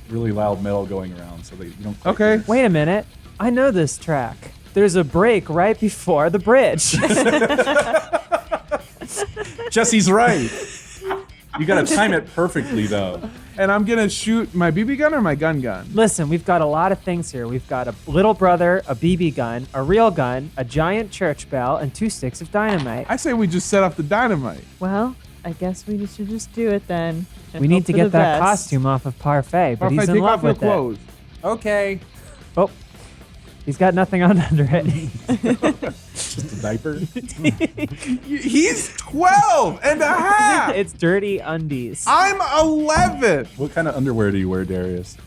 really loud metal going around, so you don't. quite Okay. hear. Wait a minute. I know this track. There's a break right before the bridge. Jesse's right. You gotta time it perfectly, though. And I'm going to shoot my BB gun or my gun? Listen, we've got a lot of things here. We've got a little brother, a BB gun, a real gun, a giant church bell, and 2 sticks of dynamite. I say we just set off the dynamite. Well, I guess we should just do it then. and We need hope to for get the that best. costume off of Parfait, but Parfait, he's in take love off your with it. clothes. Okay. Oh, he's got nothing on under it. Just a diaper. He's 12 and a half. It's dirty undies. I'm 11. What kind of underwear do you wear, Darius?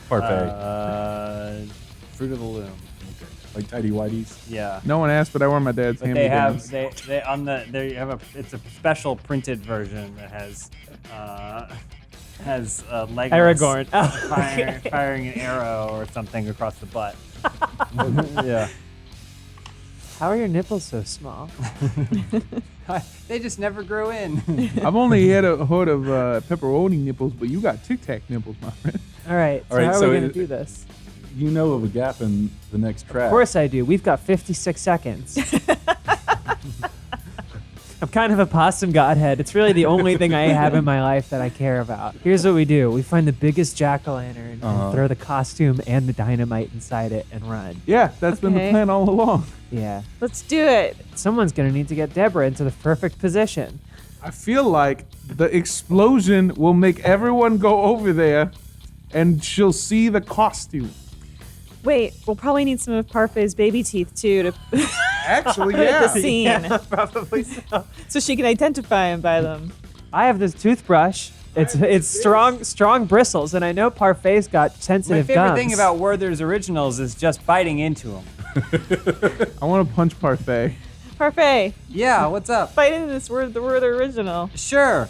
Parfait. Fruit of the Loom. Like tidy whities. Yeah. No one asked, but I wear my dad's But they have hand-me-downs. they on the they have a it's a special printed version that has Legolas Aragorn. Oh, firing an arrow or something across the butt. Yeah. How are your nipples so small? They just never grew in. I've only had a hood of pepperoni nipples, but you got Tic Tac nipples, my friend. All right. So All right, how are so we gonna it- do this? You know of a gap in the next track. Of course I do. We've got 56 seconds. I'm kind of a possum godhead. It's really the only thing I have in my life that I care about. Here's what we do. We find the biggest jack-o'-lantern and throw the costume and the dynamite inside it and run. Yeah, that's been the Okay. plan all along. Yeah. Let's do it. Someone's going to need to get Deborah into the perfect position. I feel like the explosion will make everyone go over there, and she'll see the costume. Wait, we'll probably need some of Parfai's baby teeth too to Actually, put at yeah. the scene, Probably so. so she can identify him by them. I have this toothbrush. It's strong bristles, and I know Parfai's got My sensitive favorite gums. thing about Werther's originals is just biting into them. I want to punch Parfait. Parfait, Yeah, what's up? fight into this word, the word original. Sure.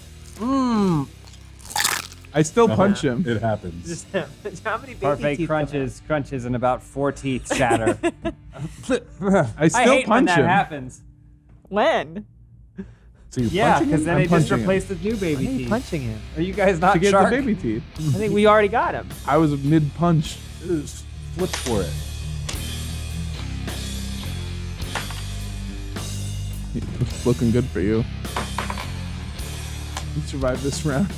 I still punch him. It happens. Just how many baby Parfait teeth come out? crunches, and about 4 teeth shatter. I still hate when punch that him. happens. When? So you're Yeah, punching because him? then I'm they just punching him. replaced with new baby Why are you teeth. punching him? Are you guys not To get shark? the baby teeth. I think we already got him. I was mid-punch. Just flip for it. It's looking good for you. You survived this round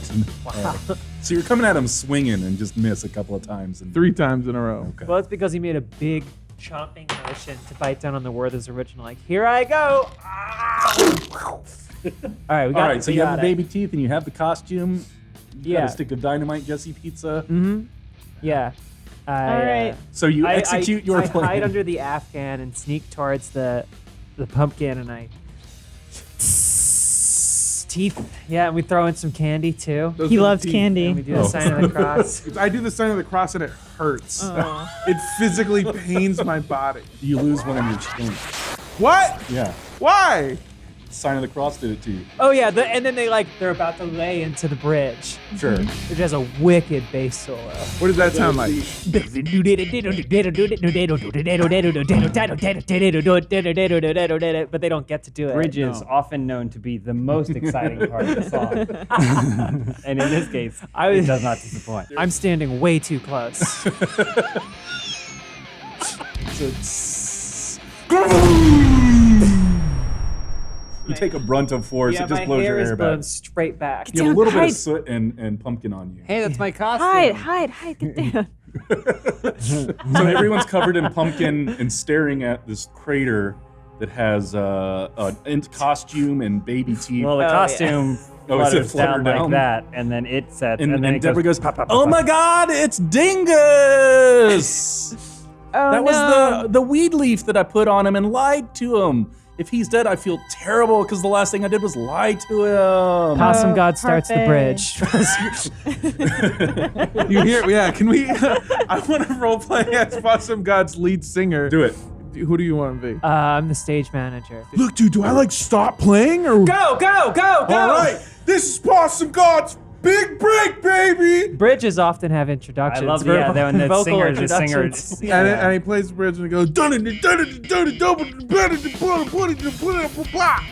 So you're coming at him swinging and just miss a couple of times. And 3 times in a row. Okay. Well, it's because he made a big chomping motion to bite down on the Werther's original. Like, here I go. All right, we got All it. right, so We you have got the it. baby teeth and you have the costume. You got Yeah. a stick of dynamite, Jesse Pizza. Yeah. All right. So you execute your I plan. hide under the Afghan and sneak towards the pumpkin, and I teeth. Yeah, and we throw in some candy too. Those He are the loves teeth. candy. And we do the sign of the cross. I do the sign of the cross and it hurts. Oh. It physically pains my body. You lose one of your chin. What? Yeah. Why? Sign of the cross did it to you. Oh yeah, and then they're about to lay into the bridge, Sure. which has a wicked bass solo. What does that sound like? But they don't get to do it. Bridge is often known to be the most exciting part of the song. And in this case, it does not disappoint. I'm standing way too close. You take a brunt of force, Yeah, it just my blows hair your is hair blown back. straight back. You have a little bit Hide. of soot and pumpkin on you. Hey, that's my costume. Hide, get down. So everyone's covered in pumpkin and staring at this crater that has an costume and baby teeth. Well, the Oh, costume Oh, is it flutters down flutter down? like that, and then it sets, and then it Deborah goes, pop, pop, "Oh pop, my pop." God, it's Dingus! Oh That no. was the weed leaf that I put on him and lied to him. If he's dead, I feel terrible because the last thing I did was lie to him." Possum God starts the Parfait. bridge. You hear? Yeah, can we? I want to roleplay as Possum God's lead singer. Do it. Who do you want to be? I'm the stage manager. Look, dude, do I like stop playing or? Go, go, go, go! All right, this is Possum God's big break, baby. Bridges often have introductions. I love when the vocal singer, introductions. And he plays the bridge and he goes.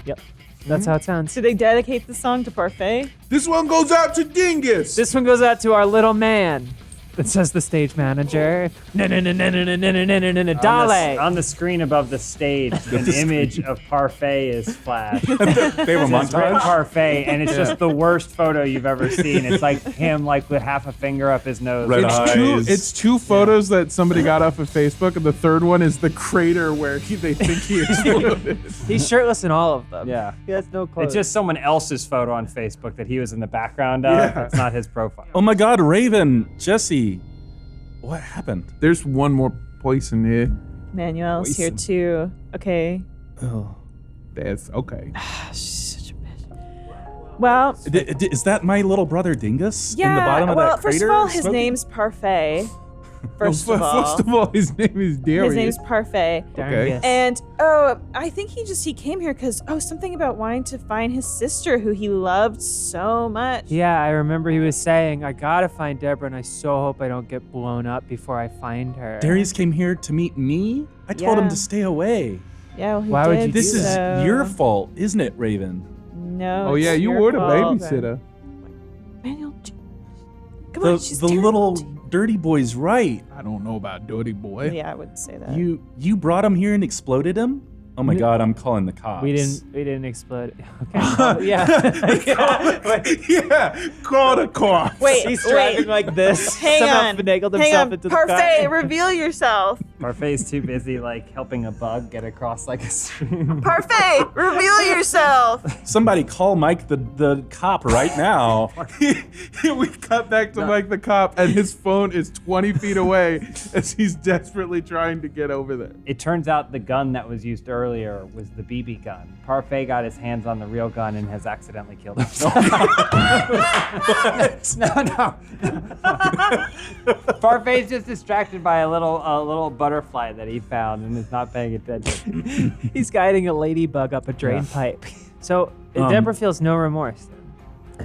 Yep, that's how it sounds. So they dedicate the song to Parfait? This one goes out to Dingus. This one goes out to our little man. That says the stage manager. No, Dale. On the screen above the stage, an image of Parfait is flashed. They have a It's written montage. Parfait, and it's just the worst photo you've ever seen. It's like him, like with half a finger up his nose. Red It's eyes. two photos that somebody got off of Facebook, and the third one is the crater where they think he exploded. He's shirtless in all of them. Yeah. He has no clothes. It's just someone else's photo on Facebook that he was in the background of. Yeah. It's not his profile. Oh my God, Raven, Jesse, what happened? There's one more poison here. Manuel's here Poison. too. Okay. Oh. That's okay. Such a bitch. Well, Is that my little brother Dingus yeah. in the bottom of well, that first crater? of all, his smoking? name's Parfait. First of all, his name is Darius. his name's Parfait. Okay. And I think he came here because something about wanting to find his sister who he loved so much. Yeah, I remember he was saying, I gotta find Deborah, and I so hope I don't get blown up before I find her. Darius came here to meet me. I told him Yeah. to stay away. Yeah, well, he Why would did you This do is so. your fault, isn't it, Raven? No. Oh yeah, it's you your were the fault. babysitter. Manuel, come on, she's The terrible. little dirty boy's right. I don't know about dirty boy. Yeah, I wouldn't say that. You brought him here and exploded him? Oh my god, I'm calling the cops. We didn't explode. Okay. Yeah. Yeah, call the car. Wait, He's driving wait. like this. Hang somehow on. finagled Hang himself on. into the Parfait, car. reveal yourself. Parfait's too busy like helping a bug get across like a stream. Parfait, reveal yourself. Somebody call Mike the cop right now. We cut back to Mike the cop, and his phone is 20 feet away as he's desperately trying to get over there. It turns out the gun that was used earlier was the BB gun. Parfait got his hands on the real gun and has accidentally killed himself. No. Parfait's just distracted by a little butterfly that he found and is not paying attention. He's guiding a ladybug up a drain pipe. So Deborah feels no remorse.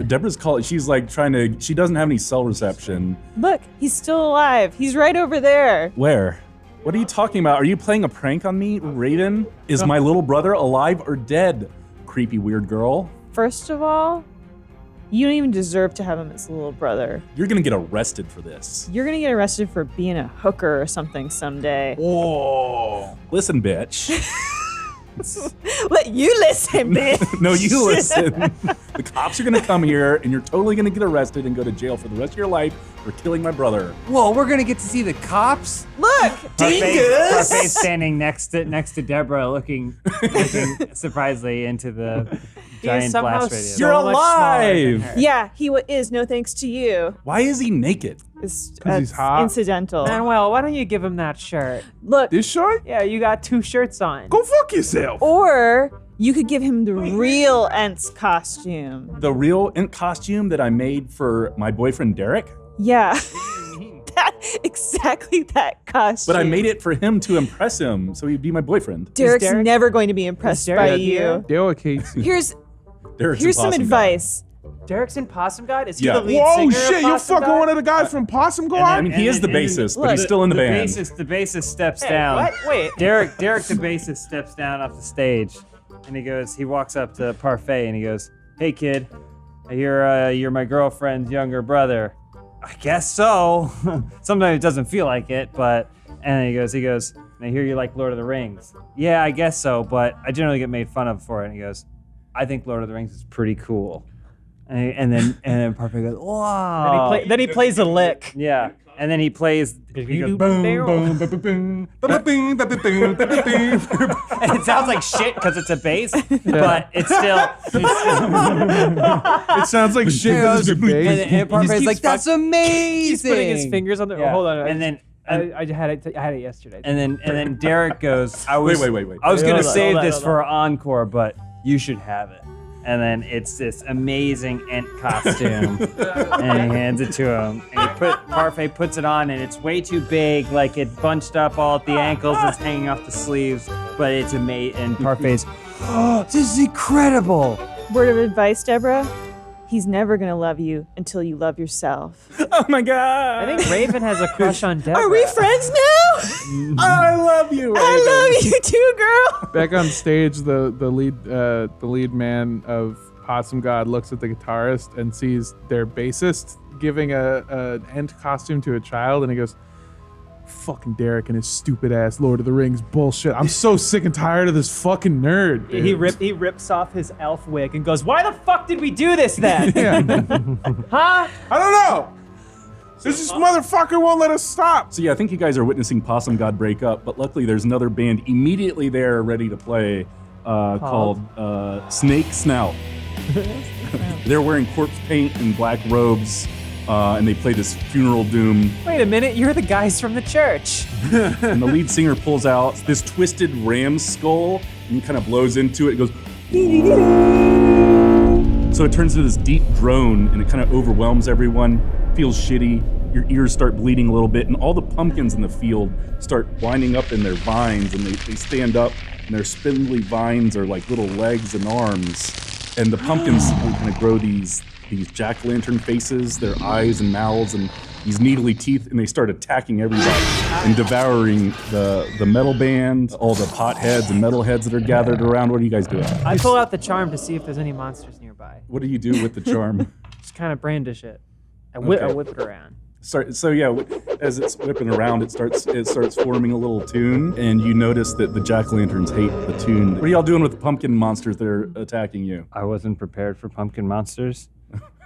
Deborah's calling. She's like trying to. She doesn't have any cell reception. Look, he's still alive. He's right over there. Where? What are you talking about? Are you playing a prank on me, Raven? Is my little brother alive or dead? Creepy weird girl. First of all, you don't even deserve to have him as a little brother. You're gonna get arrested for this. You're gonna get arrested for being a hooker or something someday. Oh, listen, bitch. Let you listen, bitch. No, you listen. The cops are gonna come here, and you're totally gonna get arrested and go to jail for the rest of your life for killing my brother. Whoa, we're gonna get to see the cops? Look, Parfait's standing next to Deborah, looking surprisingly into the giant somehow blast radius. You're so much smaller than alive. her. yeah, he is. No thanks to you. Why is he naked? It's 'Cause he's hot. incidental. Manuel, why don't you give him that shirt? Look, This short? Yeah, you got 2 shirts on. Go fuck yourself. or you could give him the real Ent's costume. The real Ent costume that I made for my boyfriend Derek, Yeah. Exactly that costume. but I made it for him to impress him, so he'd be my boyfriend. Derek's Derek- never going to be impressed Derek by here? you. Derek hates you. Here's Derek's some impossible. advice. Derek's in Possum God? Is he Yeah. the lead Whoa, singer shit, of you Possum fucking God? one of the guys from Possum I God? mean, he is the bassist, but he's still in the band. The bassist steps Hey, down. what? Wait. Derek the bassist steps down off the stage, and he walks up to Parfait and he goes, "Hey kid, I hear you're my girlfriend's younger brother." I guess so. Sometimes it doesn't feel like it, but and he goes, "I hear you like Lord of the Rings." Yeah, I guess so, but I generally get made fun of for it. And he goes, "I think Lord of the Rings is pretty cool." And then Parfait goes, "Wow." Then he plays a lick. Yeah. And then he plays. He goes, boom, boom, boom, boom, boom, boom, boom, boom, boom, boom, boom. And it sounds like shit because it's a bass, but it's still. It sounds like shit. And, It's and Parfait's keeps like, "That's amazing." He's putting his fingers on the. Yeah. Oh, hold on. And then. I had it yesterday. And then Derek goes, "I was Wait. I was Wait, gonna hold on, save hold on, this hold for an encore, but you should have it." And then it's this amazing Ent costume, and he hands it to him. And Parfait puts it on, and it's way too big, like it bunched up all at the ankles, it's hanging off the sleeves. But it's amazing. And Parfait's, "Oh, this is incredible!" Word of advice, Deborah. He's never gonna love you until you love yourself. Oh my god! I think Raven has a crush on Deborah. Are we friends now? I love you. I love you too, girl. Back on stage, the lead man of Possum God looks at the guitarist and sees their bassist giving an Ent costume to a child, and he goes, "Fucking Derek and his stupid ass Lord of the Rings bullshit. I'm so sick and tired of this fucking nerd." Dude. He rips off his elf wig and goes, "Why the fuck did we do this then? Yeah. Huh?" I don't know. This motherfucker won't let us stop. So yeah, I think you guys are witnessing Possum God break up, but luckily there's another band immediately there ready to play called Snake Snout. They're wearing corpse paint and black robes, and they play this funeral doom. Wait a minute, you're the guys from the church. And the lead singer pulls out this twisted ram's skull and kind of blows into it. It goes. So it turns into this deep drone, and it kind of overwhelms everyone. Feels shitty. your ears start bleeding a little bit, and all the pumpkins in the field start winding up in their vines, and they stand up, and their spindly vines are like little legs and arms. And the pumpkins kind of grow these jack-o'-lantern faces, their eyes and mouths, and these needly teeth, and they start attacking everybody and devouring the metal band, all the potheads and metalheads that are gathered around. What are you guys doing? I pull out the charm to see if there's any monsters nearby. What do you do with the charm? Just kind of brandish it. I Okay. whip it around. So yeah, as it's whipping around, it starts forming a little tune, and you notice that the jack-o'-lanterns hate the tune. What are y'all doing with the pumpkin monsters that are attacking you? I wasn't prepared for pumpkin monsters.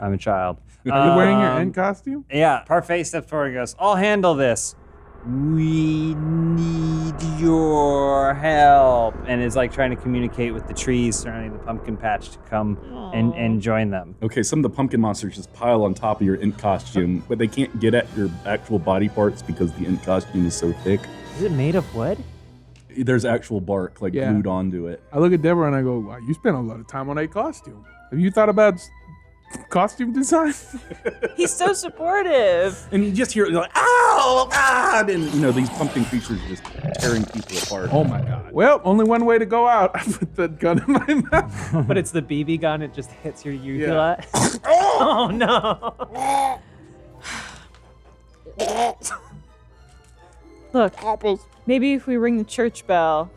I'm a child. Are you wearing your end costume? Yeah, Parfait steps forward and goes, I'll handle this. We need your help. And is like trying to communicate with the trees surrounding the pumpkin patch to come and join them. Okay, some of the pumpkin monsters just pile on top of your int costume, but they can't get at your actual body parts because the int costume is so thick. Is it made of wood? There's actual bark like Yeah. glued onto it. I look at Deborah and I go, wow, you spent a lot of time on that costume. Have you thought about costume design? He's so supportive. And you just hear like, ow, ah, and these pumpkin creatures are just tearing people apart. Oh my God. Well, only one way to go out. I put the gun in my mouth. But it's the BB gun. It just hits your uvula. Oh no! Look, maybe if we ring the church bell,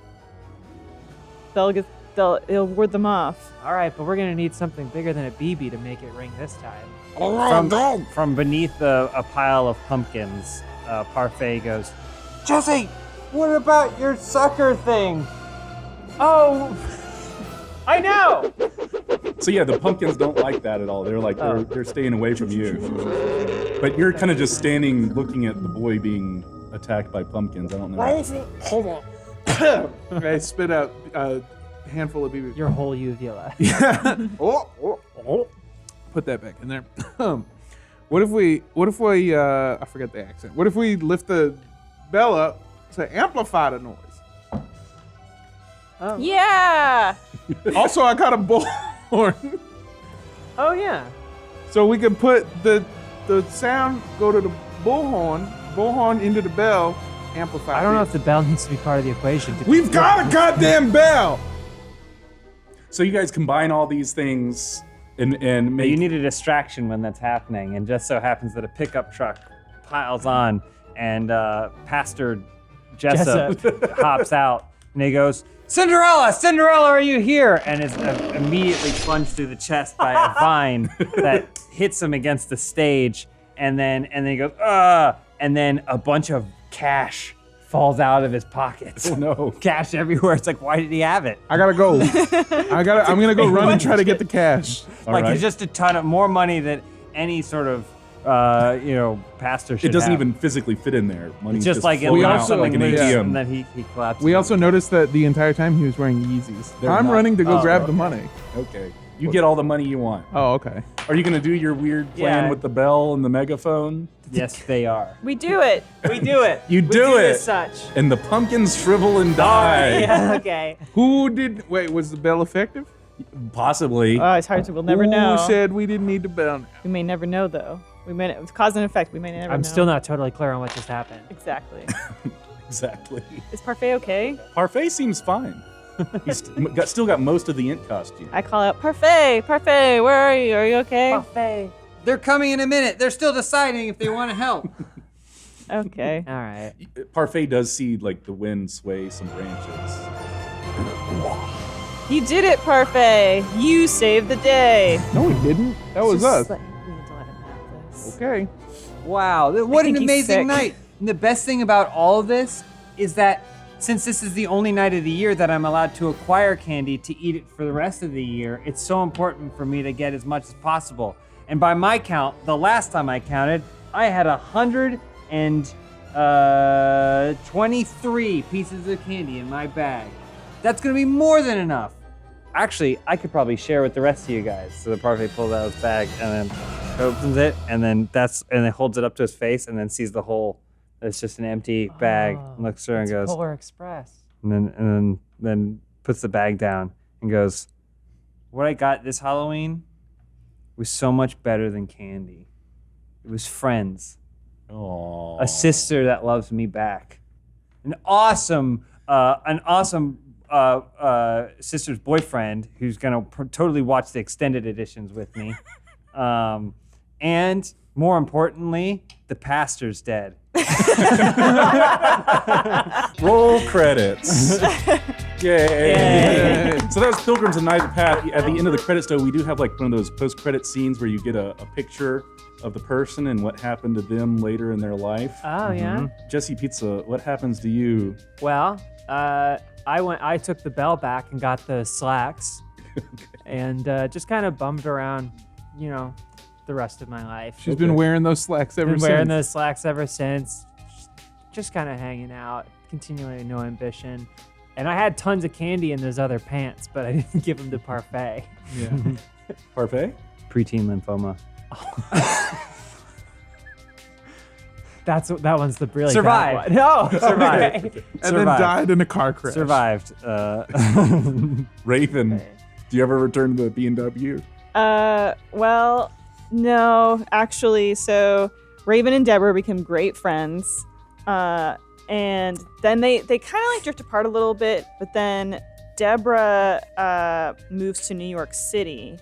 it'll ward them off. All right, but we're gonna need something bigger than a BB to make it ring this time. From beneath a pile of pumpkins, Parfait goes, Jesse, what about your sucker thing? Oh, I know. So yeah, the pumpkins don't like that at all. They're like they're staying away from you. But you're kind of just standing looking at the boy being attacked by pumpkins. I don't know. Hold on. I spit out a handful of BB. Your whole uvula. Yeah. Oh. Put that back in there. What if we I forget the accent. What if we lift the bell up to amplify the noise? Oh. Yeah. Also, I got a bullhorn. Oh yeah. So we can put the sound go to the bullhorn into the bell, amplify. I don't know if the bell needs to be part of the equation. We've got a goddamn bell. So you guys combine all these things and But make you need a distraction when that's happening, and just so happens that a pickup truck piles on, and Pastor Jessup hops out, and he goes, Cinderella, are you here? And is immediately plunged through the chest by a vine that hits him against the stage, and then he goes, and then a bunch of cash falls out of his pockets. Oh no. Cash everywhere. It's like, why did he have it? I gotta go. I'm gonna go run and try to get the cash. Like, right. it's just a ton of more money than any sort of, pastor should It doesn't have. even physically fit in there. Money's Just like it floating we out also- like an yeah. ATM. and then he collapsed. We also noticed that the entire time he was wearing Yeezys. They're I'm not- running to go Oh, grab okay. the money. Okay. You get all the money you want. Oh, okay. Are you gonna do your weird plan Yeah. with the bell and the megaphone? Yes, they are. We do it. We do it. You We do it. as such. And the pumpkins shrivel and die. Yeah. Okay. Wait, was the bell effective? Possibly. Oh, it's hard to. We'll never Who know. said we didn't need the bell now? We may never know, though. We may cause and effect. We may never know. I'm still not totally clear on what just happened. Exactly. Exactly. Is Parfait okay? Parfait seems fine. He's still got most of the int costume. I call out, Parfait, where are you? Are you okay? They're coming in a minute. They're still deciding if they want to help. Okay. All right. Parfait does see like the wind sway some branches. You did it, Parfait. You saved the day. No, he didn't. That was us. We need to let him have this. Okay. Wow, what an think he's amazing sick. night. And the best thing about all of this is that since this is the only night of the year that I'm allowed to acquire candy to eat it for the rest of the year, it's so important for me to get as much as possible. And by my count, the last time I counted, I had 123 pieces of candy in my bag. That's gonna be more than enough. Actually, I could probably share with the rest of you guys. So the Parfait pulls out his bag and then opens it, and then holds it up to his face, and then sees the whole. It's just an empty bag. And looks through and It's goes, Polar Express. and then puts the bag down and goes, "What I got this Halloween was so much better than candy. It was friends. Aww. A sister that loves me back. An awesome sister's boyfriend who's gonna totally watch the extended editions with me. And more importantly, the pastor's dead. Roll credits. Yay. So that was Pilgrims of the Night Path. At the end of the credits, though, we do have like one of those post-credit scenes where you get a picture of the person and what happened to them later in their life. Oh yeah. Jesse Pizza, what happens to you? Well, I took the bell back and got the slacks, and just kind of bummed around, the rest of my life. She's been wearing those slacks ever Been since. wearing those slacks ever since. Just kind of hanging out, continually no ambition. And I had tons of candy in those other pants, but I didn't give them to Parfait. Yeah. Parfait? Preteen lymphoma. That one's the really Survived. bad one. No, Survived. And then Survived. died in a car crash. Survived. Raven, do you ever return to the B&W? Well, no, actually. So Raven and Deborah become great friends. And then they kind of like drift apart a little bit, but then Deborah moves to New York City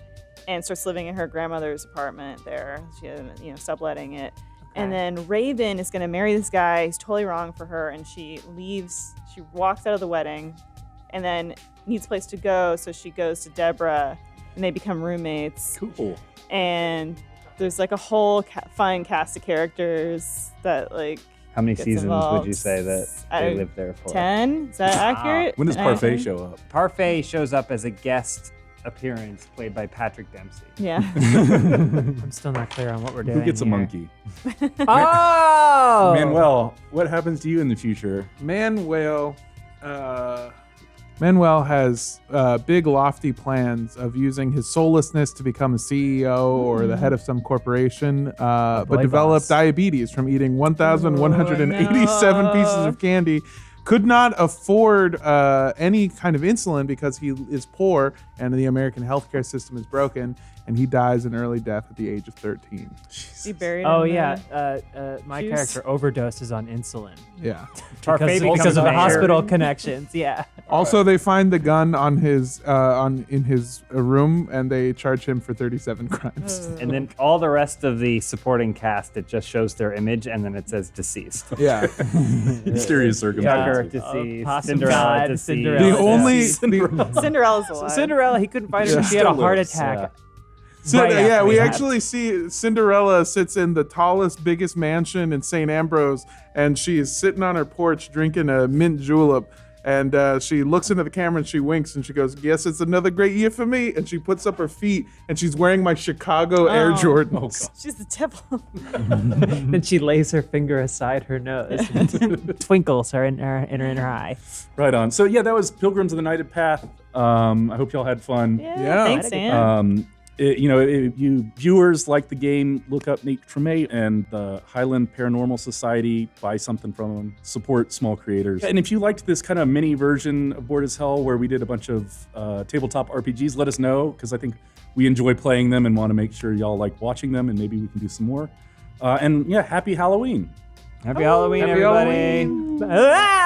and starts living in her grandmother's apartment there. She subletting it. And then Raven is going to marry this guy. He's totally wrong for her, and she leaves. She walks out of the wedding, and then needs a place to go, so she goes to Deborah, and they become roommates. Cool. And there's like a whole fun cast of characters that like. How many gets seasons involved. would you say that they lived there for? 10? Is that accurate? When does Parfait show up? Parfait shows up as a guest appearance played by Patrick Dempsey. Yeah. I'm still not clear on what we're doing. Who gets a here. monkey? Oh! Manuel, what happens to you in the future? Manuel has big, lofty plans of using his soullessness to become a CEO or the head of some corporation, but boy developed boss. diabetes from eating 1,187 no. pieces of candy. Could not afford any kind of insulin because he is poor and the American healthcare system is broken, and he dies an early death at the age of 13. Be buried Oh in the yeah, my juice. character overdoses on insulin Yeah. Parfait because becomes of the mayor. hospital connections. Yeah. Also, they find the gun on his in his room, and they charge him for 37 crimes. And then all the rest of the supporting cast, it just shows their image and then it says deceased. Yeah. Mysterious Tucker circumstances. deceased. Possum Cinderella died, deceased. Cinderella The only Cinderella's alive. Cinderella, he couldn't find her. Yeah. She had a Still heart lives, attack. So, right yeah, after we that. actually see Cinderella sits in the tallest, biggest mansion in St. Ambrose, and she is sitting on her porch drinking a mint julep. And she looks into the camera and she winks and she goes, "Yes, it's another great year for me." And she puts up her feet and she's wearing my Chicago Air Jordans. She's the devil. And she lays her finger aside her nose and twinkles her in her eye. Right on. So yeah, that was Pilgrims of the Nighted Path. I hope y'all had fun. Yeah. Thanks, Sam. If you viewers like the game, look up Nate Tremay and the Highland Paranormal Society. Buy something from them. Support small creators. And if you liked this kind of mini version of Bored as Hell, where we did a bunch of tabletop RPGs, let us know, because I think we enjoy playing them and want to make sure y'all like watching them, and maybe we can do some more. And yeah, happy Halloween. Happy Halloween, Happy everybody. Halloween. Ah!